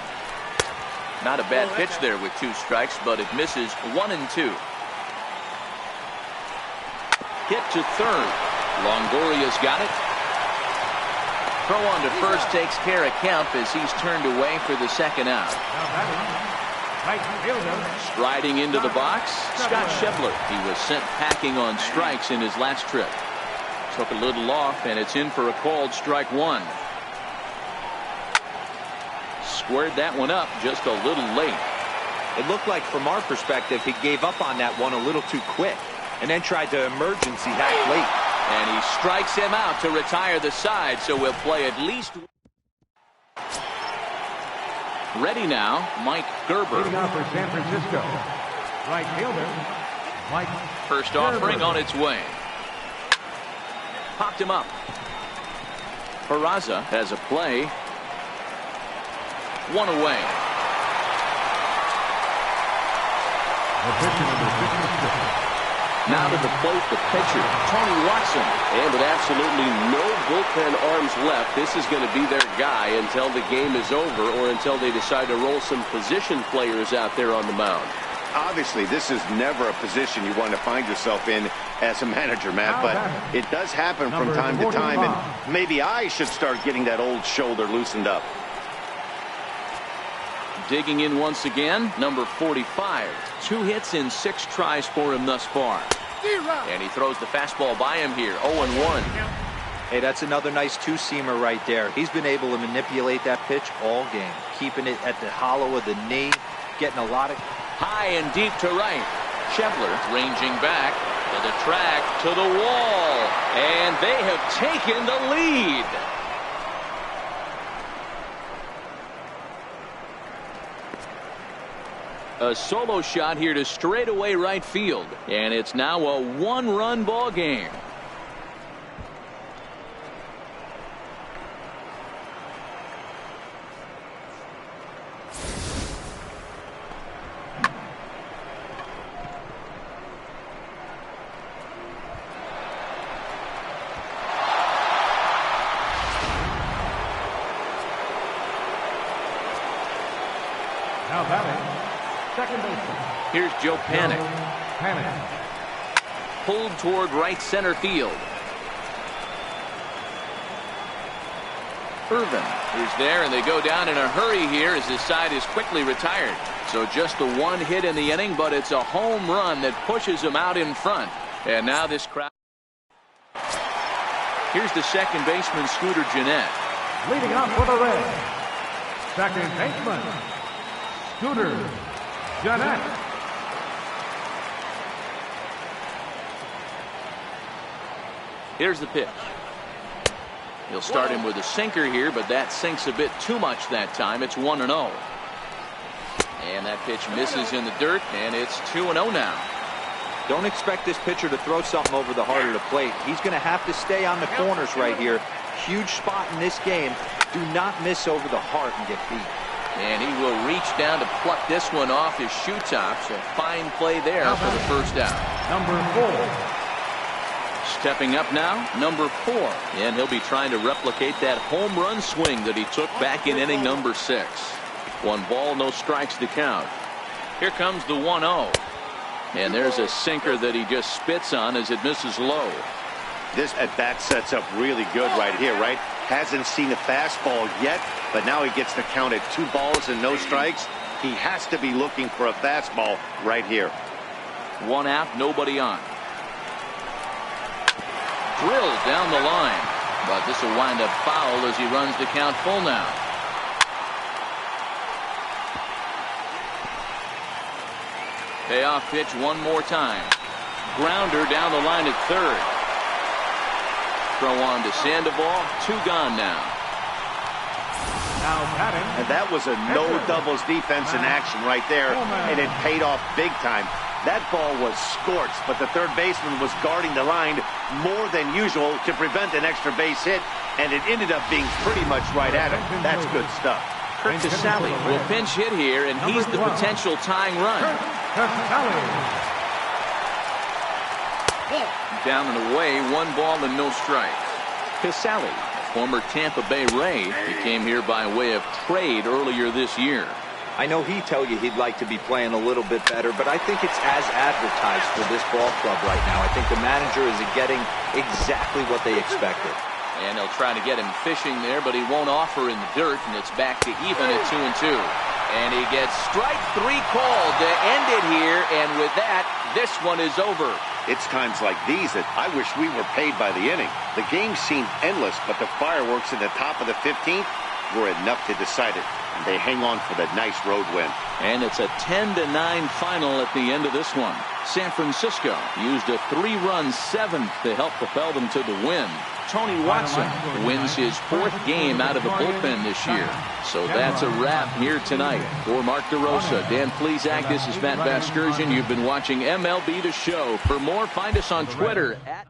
Not a bad pitch there with 2 strikes, but it misses 1 and 2. Hit to third. Longoria's got it. Throw on to first takes care of Kemp as he's turned away for the 2nd out. Striding into the box, Scott Schebler. He was sent packing on strikes in his last trip. Took a little off, and it's in for a called strike one. Squared that one up just a little late. It looked like, from our perspective, he gave up on that one a little too quick and then tried to emergency hack late. And he strikes him out to retire the side, so we'll play at least. Ready now, Mike Gerber. Leading off for San Francisco, right fielder, Mike First Gerber. offering on its way. Popped him up. Peraza has a play. One away. The pitcher, number 56. Now to the plate, the pitcher, Tony Watson. And with absolutely no bullpen arms left, this is going to be their guy until the game is over or until they decide to roll some position players out there on the mound. Obviously, this is never a position you want to find yourself in as a manager, Matt, but it does happen from time to time, and maybe I should start getting that old shoulder loosened up. Digging in once again, number 45. 2 hits in 6 tries for him thus far. And he throws the fastball by him here, 0-1. Hey, that's another nice two-seamer right there. He's been able to manipulate that pitch all game, keeping it at the hollow of the knee, getting a lot of... High and deep to right. Schebler ranging back to the track, to the wall. And they have taken the lead. A solo shot here to straightaway right field. And it's now a 1-run ball game. Now batting, second baseman. Here's Joe Panik. Panik. Pulled toward right center field. Irvin is there, and they go down in a hurry here as his side is quickly retired. So just the 1 hit in the inning, but it's a home run that pushes him out in front. And now this crowd. Here's the second baseman, Scooter Gennett. Leading off for the Reds, second baseman, Scooter Gennett. Here's the pitch. He'll start him with a sinker here, but that sinks a bit too much that time. It's 1-0. And that pitch misses in the dirt, and it's 2-0 now. Don't expect this pitcher to throw something over the heart of the plate. He's going to have to stay on the corners right here. Huge spot in this game. Do not miss over the heart and get beat. And he will reach down to pluck this one off his shoe top. So fine play there for the first out. Number 4. Stepping up now, number 4. And he'll be trying to replicate that home run swing that he took back in inning number 6. 1 ball, no strikes to count. Here comes the 1-0. And there's a sinker that he just spits on as it misses low. This at-bat sets up really good right here, right? Hasn't seen a fastball yet, but now he gets the count at 2 balls and no strikes. He has to be looking for a fastball right here. 1 out, nobody on. Drilled down the line, but this will wind up foul as he runs the count full now. Payoff pitch one more time. Grounder down the line at third. Throw on to Sandoval. 2 gone now. Now batting. And that was a no doubles defense in action right there, and it paid off big time. That ball was scorched, but the third baseman was guarding the line more than usual to prevent an extra base hit, and it ended up being pretty much right at him. That's good stuff. Kurt Casale will pinch hit here, and he's the potential tying run. Down and away, 1 ball and no strikes. Casale, former Tampa Bay Ray, he came here by way of trade earlier this year. I know he'd tell you he'd like to be playing a little bit better, but I think it's as advertised for this ball club right now. I think the manager is getting exactly what they expected. And they'll try to get him fishing there, but he won't offer in the dirt, and it's back to even at 2-2. And he gets strike 3 called to end it here, and with that, this one is over. It's times like these that I wish we were paid by the inning. The game seemed endless, but the fireworks in the top of the 15th were enough to decide it. And they hang on for the nice road win. And it's a 10-9 final at the end of this one. San Francisco used a 3-run seventh to help propel them to the win. Tony Watson wins his 4th game out of the bullpen this year. So that's a wrap here tonight. For Mark DeRosa, Dan Plesac, this is Matt Vasgersian. You've been watching MLB The Show. For more, find us on Twitter at